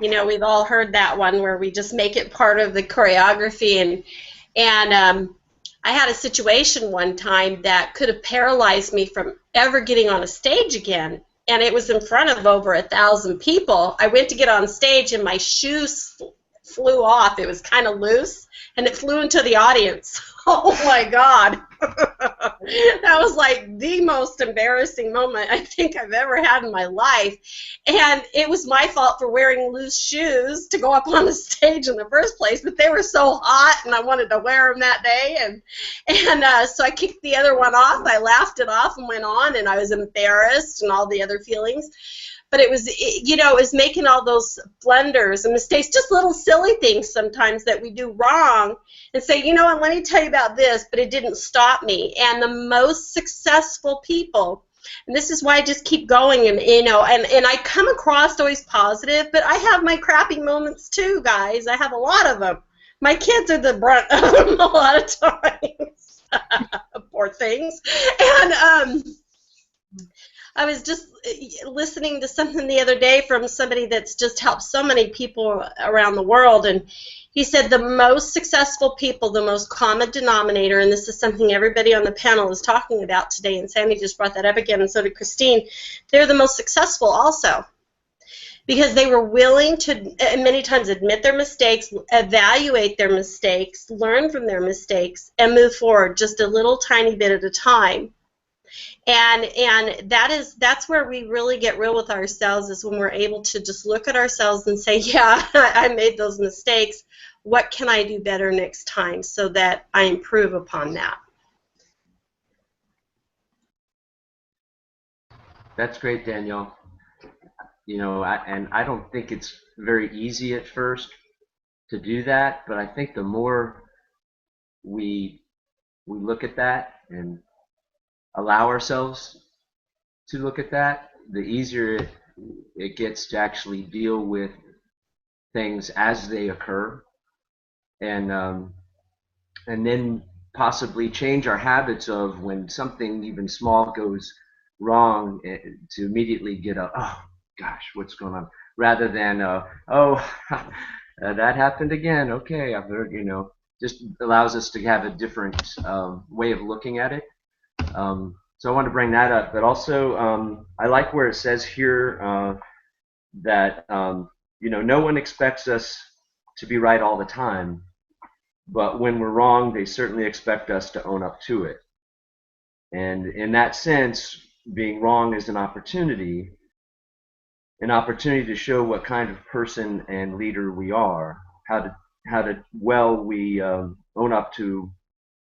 You know, we've all heard that one where we just make it part of the choreography. And I had a situation one time that could have paralyzed me from ever getting on a stage again. And it was in front of over 1,000 people. I went to get on stage and my shoes flew off. It was kind of loose and it flew into the audience. Oh my God. That was like the most embarrassing moment I think I've ever had in my life. And it was my fault for wearing loose shoes to go up on the stage in the first place, but they were so hot and I wanted to wear them that day. And so I kicked the other one off. I laughed it off and went on, and I was embarrassed and all the other feelings. But it was, you know, it was making all those blunders and mistakes, just little silly things sometimes that we do wrong, and say, you know what, let me tell you about this, but it didn't stop me. And the most successful people, and this is why I just keep going, and you know, and I come across always positive, but I have my crappy moments too, guys. I have a lot of them. My kids are the brunt of them a lot of times. Poor things. And I was just listening to something the other day from somebody that's just helped so many people around the world, and he said the most successful people, the most common denominator, and this is something everybody on the panel is talking about today, and Sandy just brought that up again, and so did Christine, they're the most successful also, because they were willing to many times admit their mistakes, evaluate their mistakes, learn from their mistakes, and move forward just a little tiny bit at a time. And that's where we really get real with ourselves, is when we're able to just look at ourselves and say, yeah, I made those mistakes. What can I do better next time so that I improve upon that? That's great, Danielle. You know, I don't think it's very easy at first to do that, but I think the more we look at that and allow ourselves to look at that, the easier it gets to actually deal with things as they occur, and then possibly change our habits of, when something even small goes wrong, to immediately get a, oh gosh, what's going on, rather than oh that happened again, okay, I've heard, you know, just allows us to have a different way of looking at it. So I wanted to bring that up, but also I like where it says here that you know, no one expects us to be right all the time, but when we're wrong, they certainly expect us to own up to it. And in that sense, being wrong is an opportunity to show what kind of person and leader we are, how to well we own up to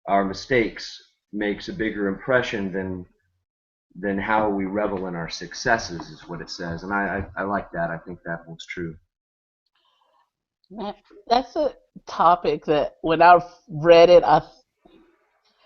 our mistakes makes a bigger impression than how we revel in our successes, is what it says. And I like that. I think that holds true. That's a topic that when I read it, I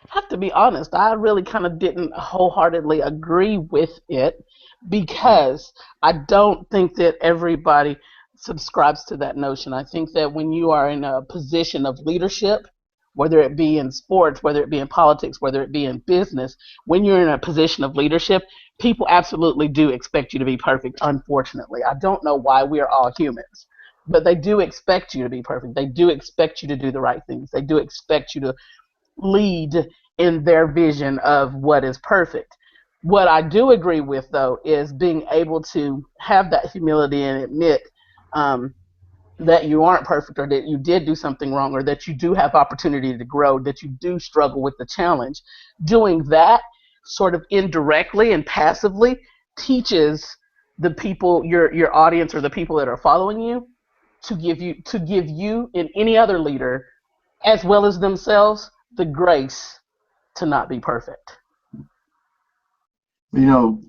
have to be honest, I really kind of didn't wholeheartedly agree with it, because I don't think that everybody subscribes to that notion. I think that when you are in a position of leadership, whether it be in sports, whether it be in politics, whether it be in business, when you're in a position of leadership, people absolutely do expect you to be perfect, unfortunately. I don't know why. We are all humans. But they do expect you to be perfect. They do expect you to do the right things. They do expect you to lead in their vision of what is perfect. What I do agree with, though, is being able to have that humility and admit that you aren't perfect, or that you did do something wrong, or that you do have opportunity to grow, that you do struggle with the challenge. Doing that sort of indirectly and passively teaches the people, your audience, or the people that are following you, to give you and any other leader, as well as themselves, the grace to not be perfect. You know,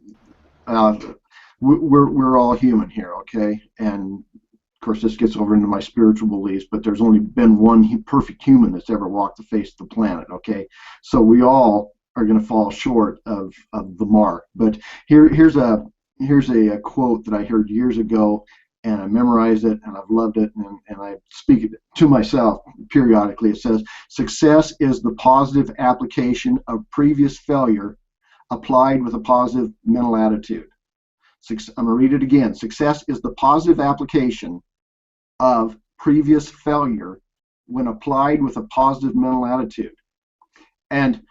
we're all human here, okay? And of course, this gets over into my spiritual beliefs, but there's only been one perfect human that's ever walked the face of the planet, okay? So we all are going to fall short of the mark. But here's a quote that I heard years ago, and I memorized it, and I've loved it, and I speak it to myself periodically. It says, "Success is the positive application of previous failure applied with a positive mental attitude." I'm going to read it again. Success is the positive application of previous failure when applied with a positive mental attitude. And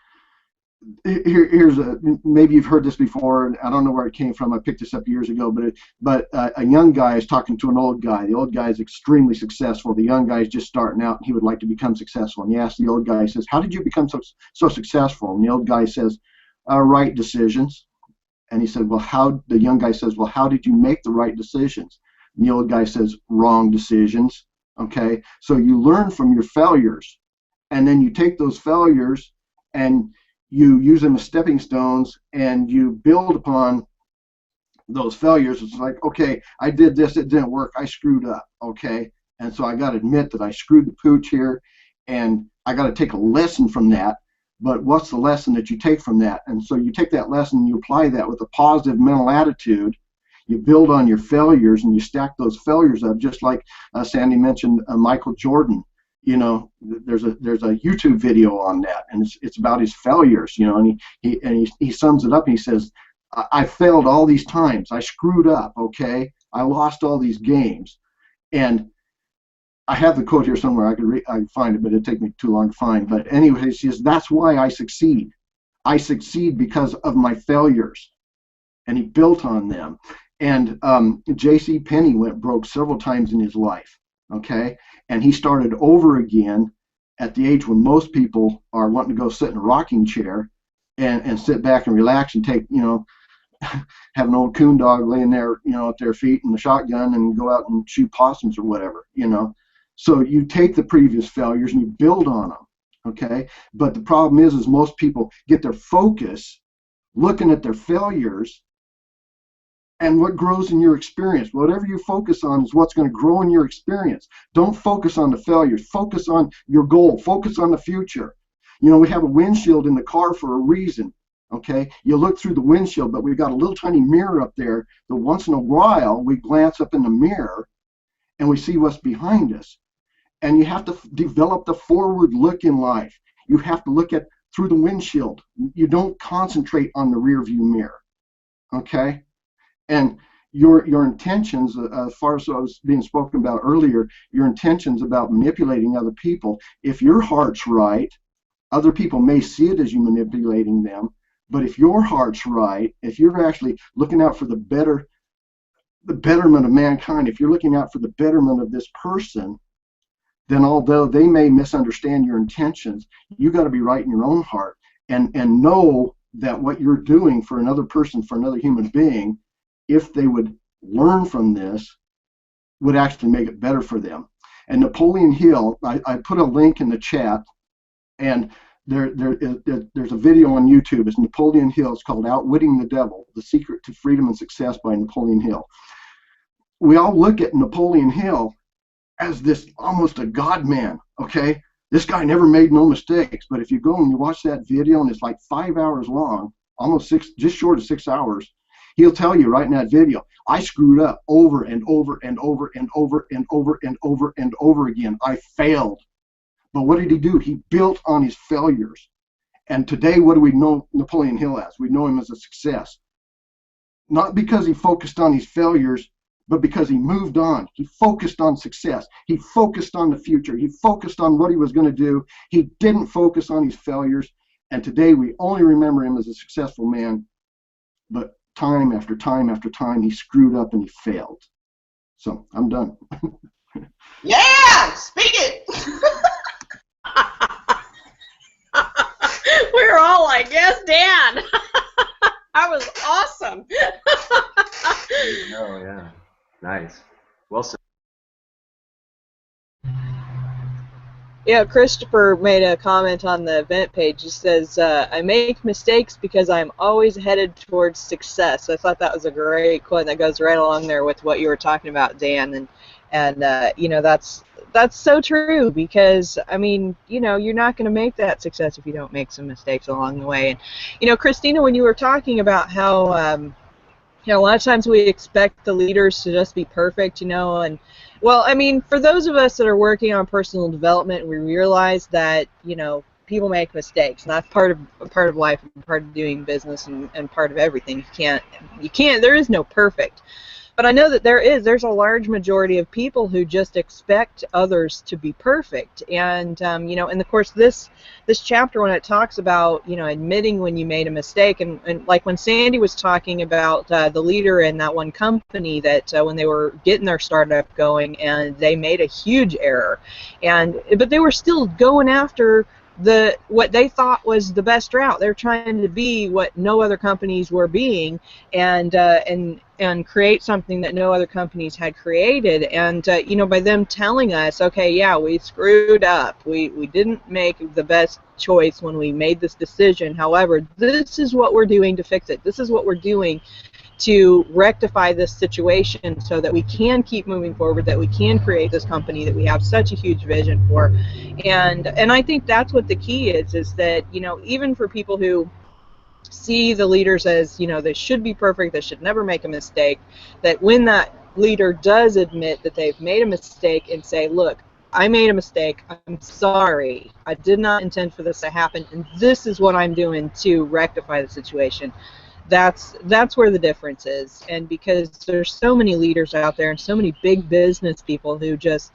here's maybe you've heard this before, and I don't know where it came from. I picked this up years ago, but a young guy is talking to an old guy. The old guy is extremely successful. The young guy is just starting out, and he would like to become successful. And he asks the old guy, he says, "How did you become so successful?" And the old guy says, "Right decisions." And he said, the young guy says, "Well, how did you make the right decisions?" And the old guy says, "Wrong decisions." Okay, so you learn from your failures, and then you take those failures and you use them as stepping stones, and you build upon those failures. It's like, okay, I did this, it didn't work, I screwed up, okay? And so I got to admit that I screwed the pooch here, and I got to take a lesson from that. But what's the lesson that you take from that? And so you take that lesson and you apply that with a positive mental attitude. You build on your failures, and you stack those failures up, just like Sandy mentioned Michael Jordan. You know, there's a YouTube video on that, and it's about his failures. You know, and he sums it up. And he says, "I failed all these times. I screwed up. Okay, I lost all these games." And I have the quote here somewhere. I could find it, but it'd take me too long to find. But anyway, he says, "That's why I succeed. I succeed because of my failures," and he built on them. And J.C. Penney went broke several times in his life. Okay, and he started over again at the age when most people are wanting to go sit in a rocking chair and sit back and relax and take, you know, have an old coon dog laying there, you know, at their feet and the shotgun and go out and shoot possums or whatever, you know. So you take the previous failures and you build on them, okay? But the problem is most people get their focus looking at their failures. And what grows in your experience, whatever you focus on is what's going to grow in your experience. Don't focus on the failures. Focus on your goal. Focus on the future. You know, we have a windshield in the car for a reason, okay? You look through the windshield, but we've got a little tiny mirror up there that once in a while we glance up in the mirror and we see what's behind us. And you have to develop the forward look in life. You have to look at through the windshield. You don't concentrate on the rear view mirror, okay? And your intentions, as far as I was being spoken about earlier, your intentions about manipulating other people, if your heart's right, other people may see it as you manipulating them, but if your heart's right, if you're actually looking out for the betterment of mankind, if you're looking out for the betterment of this person, then although they may misunderstand your intentions, you got to be right in your own heart and know that what you're doing for another person, for another human being, if they would learn from this, would actually make it better for them. And Napoleon Hill, I put a link in the chat, and there's a video on YouTube. It's Napoleon Hill. It's called Outwitting the Devil, The Secret to Freedom and Success by Napoleon Hill. We all look at Napoleon Hill as this almost a god man, okay? This guy never made no mistakes. But if you go and you watch that video, and it's like 5 hours long, almost 6, just short of 6 hours, he'll tell you right in that video, I screwed up over and over and over and over and over and over and over again. I failed. But what did he do? He built on his failures. And today, what do we know Napoleon Hill as? We know him as a success. Not because he focused on his failures, but because he moved on. He focused on success. He focused on the future. He focused on what he was going to do. He didn't focus on his failures. And today, we only remember him as a successful man. But time after time after time, he screwed up and he failed. So I'm done. Yeah, speak it. We're all like, yes, Dan. That was awesome. Oh yeah, nice. Well said. Yeah, Christopher made a comment on the event page. He says, I make mistakes because I'm always headed towards success. I thought that was a great quote that goes right along there with what you were talking about, Dan. And you know, that's so true because, I mean, you know, you're not going to make that success if you don't make some mistakes along the way. And, you know, Christina, when you were talking about how, you know, a lot of times we expect the leaders to just be perfect, you know, and, well, I mean, for those of us that are working on personal development, we realize that, you know, people make mistakes, and that's part of life, and part of doing business, and part of everything. You can't, there is no perfect. But I know that there's a large majority of people who just expect others to be perfect. And you know, and of course this chapter, when it talks about, you know, admitting when you made a mistake, and like when Sandy was talking about the leader in that one company, that when they were getting their startup going and they made a huge error, but they were still going after what they thought was the best route. They're trying to be what no other companies were being, and create something that no other companies had created. And you know, by them telling us, okay, yeah, we screwed up, we didn't make the best choice when we made this decision, however, this is what we're doing to fix it, this is what we're doing to rectify this situation so that we can keep moving forward, that we can create this company that we have such a huge vision for. And I think that's what the key is that, you know, even for people who see the leaders as, you know, they should be perfect, they should never make a mistake, that when that leader does admit that they've made a mistake and say, look, I made a mistake, I'm sorry, I did not intend for this to happen, and this is what I'm doing to rectify the situation, that's where the difference is. And because there's so many leaders out there and so many big business people who just,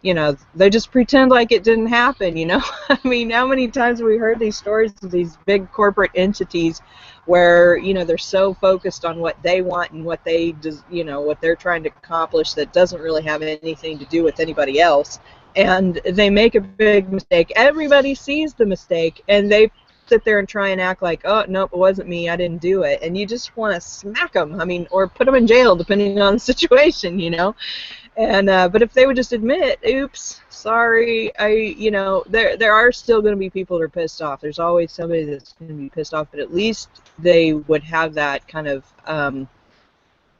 you know, they just pretend like it didn't happen, you know. I mean, how many times have we heard these stories of these big corporate entities where, you know, they're so focused on what they want and what they just, you know, what they're trying to accomplish that doesn't really have anything to do with anybody else, and they make a big mistake, everybody sees the mistake, and they sit there and try and act like, oh, nope, it wasn't me, I didn't do it. And you just want to smack them, I mean, or put them in jail, depending on the situation, you know. And but if they would just admit, oops, sorry, you know, there are still going to be people that are pissed off. There's always somebody that's going to be pissed off, but at least they would have that kind of,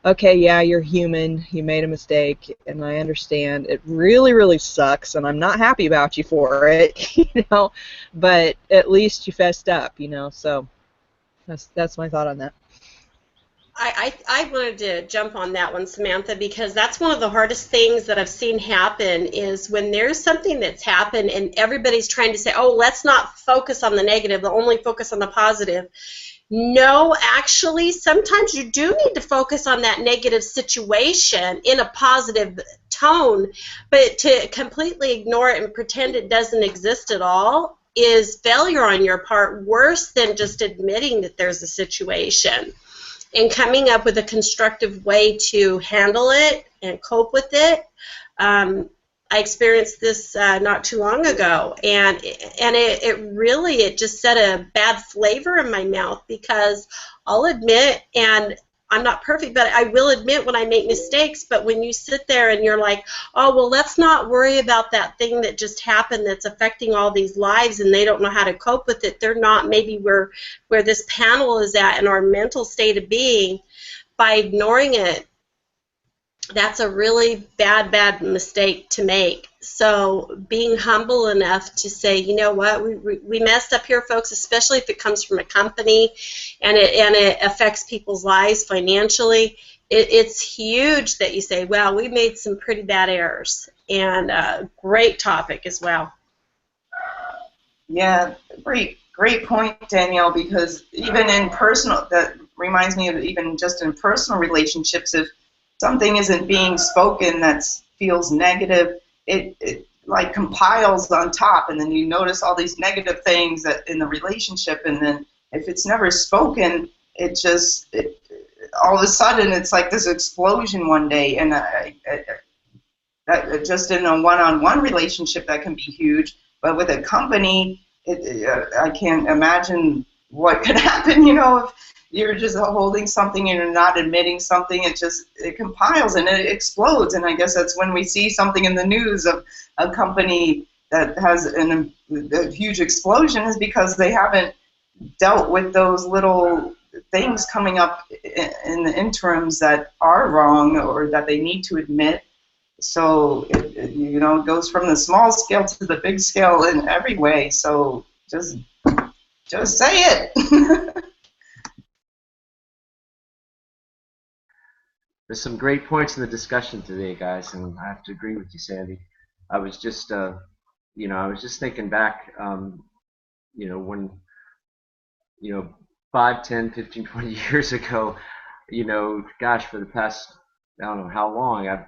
okay, yeah, you're human, you made a mistake, and I understand. It really, really sucks, and I'm not happy about you for it, you know, but at least you fessed up, you know. So that's my thought on that. I wanted to jump on that one, Samantha, because that's one of the hardest things that I've seen happen is when there's something that's happened and everybody's trying to say, oh, let's not focus on the negative, but only focus on the positive. No, actually, sometimes you do need to focus on that negative situation in a positive tone, but to completely ignore it and pretend it doesn't exist at all is failure on your part, worse than just admitting that there's a situation and coming up with a constructive way to handle it and cope with it. I experienced this not too long ago, and it really just set a bad flavor in my mouth, because I'll admit, and I'm not perfect, but I will admit when I make mistakes. But when you sit there and you're like, oh, well, let's not worry about that thing that just happened that's affecting all these lives, and they don't know how to cope with it. They're not maybe where this panel is at in our mental state of being. By ignoring it, that's a really bad mistake to make. So being humble enough to say, you know what, we messed up here, folks, especially if it comes from a company and it affects people's lives financially. It's huge that you say, well, we made some pretty bad errors. And great topic as well. Yeah, great point, Danielle, because even in personal, that reminds me of even just in personal relationships, if something isn't being spoken that feels negative, it like compiles on top, and then you notice all these negative things that in the relationship, and then if it's never spoken, all of a sudden it's like this explosion one day, and that just in a one-on-one relationship that can be huge, but with a company, I can't imagine what could happen, you know, if you're just holding something and you're not admitting something. It compiles and it explodes. And I guess that's when we see something in the news of a company that has a huge explosion, is because they haven't dealt with those little things coming up in the interims that are wrong or that they need to admit. So it goes from the small scale to the big scale in every way. So just say it. There's some great points in the discussion today, guys, and I have to agree with you, Sandy. I was just, I was just thinking back, when, 5, 10, 15, 20 years ago, gosh, for the past I don't know how long, I've,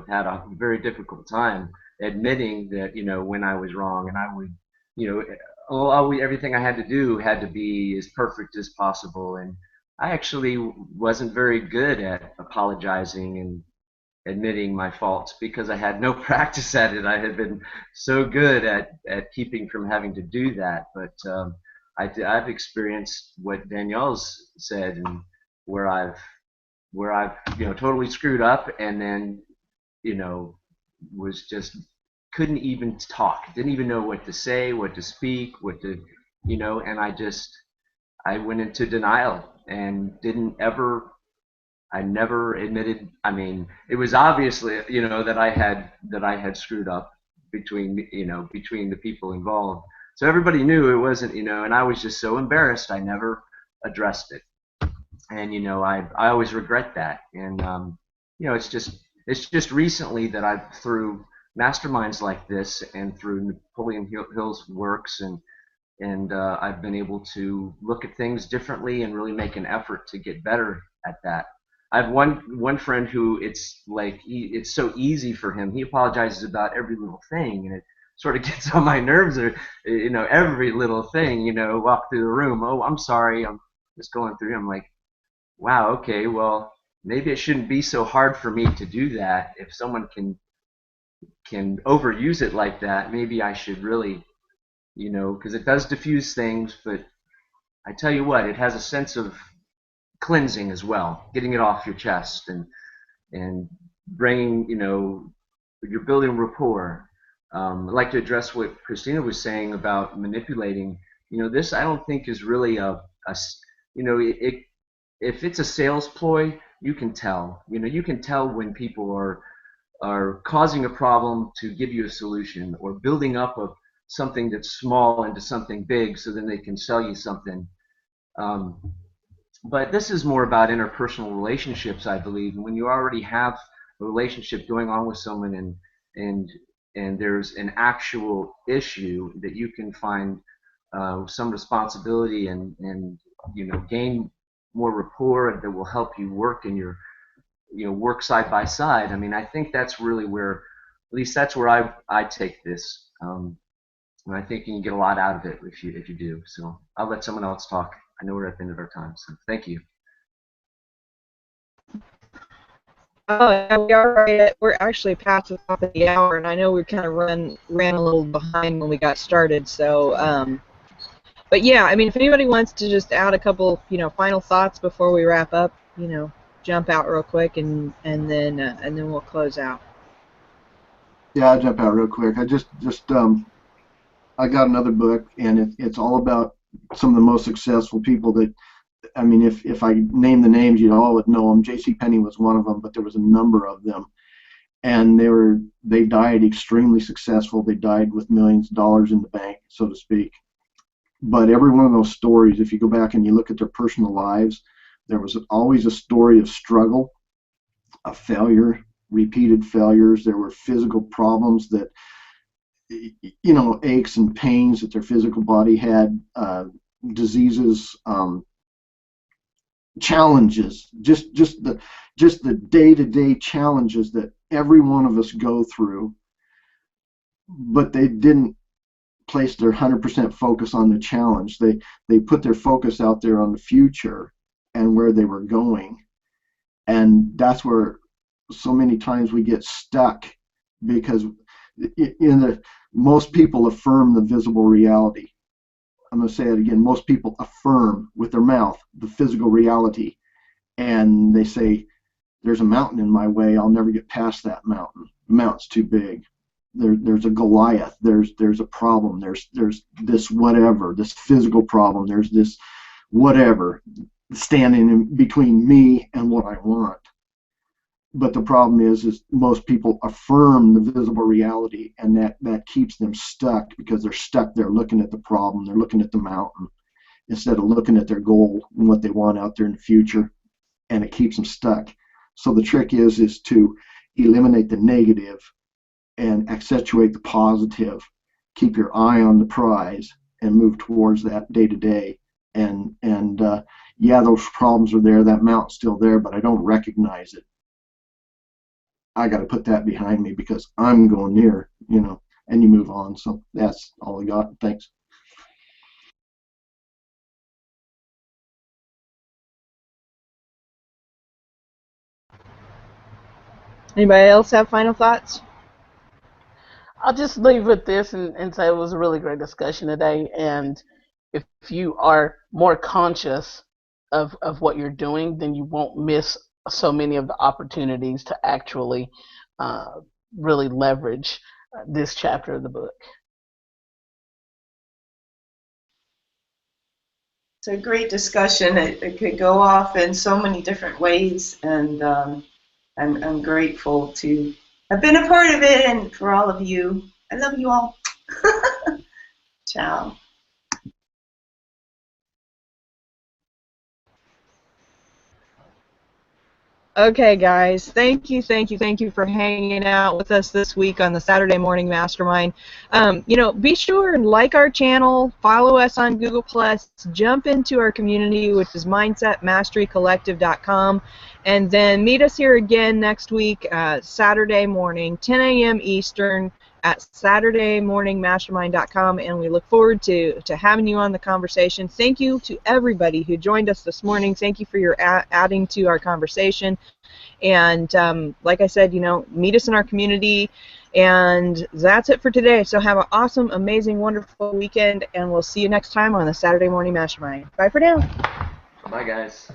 had a very difficult time admitting that, when I was wrong, and I would, everything I had to do had to be as perfect as possible. And I actually wasn't very good at apologizing and admitting my faults because I had no practice at it. I had been so good at keeping from having to do that. But I've experienced what Danielle's said, and where I've totally screwed up, and then you know was just couldn't even talk, didn't even know what to say, what to speak, what to and I went into denial and didn't ever I never admitted. I mean, it was obviously, that I had screwed up between the people involved. So everybody knew it wasn't, and I was just so embarrassed. I never addressed it, and I always regret that. And it's just recently that I've, through masterminds like this and through Napoleon Hill's works, and I've been able to look at things differently and really make an effort to get better at that. I have one friend who it's like it's so easy for him. He apologizes about every little thing, and it sort of gets on my nerves. Or every little thing. Walk through the room. Oh, I'm sorry. I'm just going through. I'm like, wow. Okay. Well, maybe it shouldn't be so hard for me to do that. If someone can overuse it like that, maybe I should really, because it does diffuse things. But I tell you what, it has a sense of cleansing as well, getting it off your chest, and bringing, you're building rapport. I'd like to address what Christina was saying about manipulating. This I don't think is really if it's a sales ploy, you can tell. You can tell when people are causing a problem to give you a solution, or building up something that's small into something big, so then they can sell you something. But this is more about interpersonal relationships, I believe. And when you already have a relationship going on with someone, and there's an actual issue, that you can find some responsibility, and gain more rapport that will help you work in your work side by side. I mean, I think that's really where, at least that's where I take this, and I think you can get a lot out of it if you do. So I'll let someone else talk. I know we're at the end of our time, so thank you. Oh, yeah, we are right. We're actually past the top of the hour, and I know we kind of ran a little behind when we got started. So, but yeah, I mean, if anybody wants to just add a couple, final thoughts before we wrap up, jump out real quick, and then we'll close out. Yeah, I'll jump out real quick. I got another book, and it's all about some of the most successful people that, I mean, if I name the names, you all would know them. J.C. Penney was one of them, but there was a number of them, and they died extremely successful. They died with millions of dollars in the bank, so to speak. But every one of those stories, if you go back and you look at their personal lives, there was always a story of struggle, of failure, repeated failures. There were physical problems that, aches and pains that their physical body had, diseases, challenges, just the day-to-day challenges that every one of us go through. But they didn't place their 100% focus on the challenge. They put their focus out there on the future and where they were going, and that's where so many times we get stuck, because most people affirm the visible reality. I'm going to say it again. Most people affirm with their mouth the physical reality, and they say, there's a mountain in my way. I'll never get past that mountain. The mountain's too big. There's a Goliath. There's a problem. There's this whatever, this physical problem. There's this whatever standing in between me and what I want. But the problem is most people affirm the visible reality, and that keeps them stuck, because they're stuck there looking at the problem. They're looking at the mountain instead of looking at their goal and what they want out there in the future, and it keeps them stuck. So the trick is to eliminate the negative and accentuate the positive. Keep your eye on the prize and move towards that day to day. And yeah, those problems are there. That mountain's still there, but I don't recognize it. I got to put that behind me because I'm going near, and you move on. So that's all I got. Thanks. Anybody else have final thoughts? I'll just leave with this and say it was a really great discussion today. And if you are more conscious of what you're doing, then you won't miss so many of the opportunities to actually really leverage this chapter of the book. It's a great discussion. It could go off in so many different ways, and I'm grateful to have been a part of it, and for all of you. I love you all. Ciao. Okay, guys, thank you for hanging out with us this week on the Saturday Morning Mastermind. Be sure and like our channel, follow us on Google+, jump into our community, which is mindsetmasterycollective.com, and then meet us here again next week, Saturday morning, 10 a.m. Eastern, at SaturdayMorningMastermind.com, and we look forward to having you on the conversation. Thank you to everybody who joined us this morning. Thank you for your adding to our conversation. And like I said, meet us in our community. And that's it for today. So have an awesome, amazing, wonderful weekend, and we'll see you next time on the Saturday Morning Mastermind. Bye for now. Bye, guys.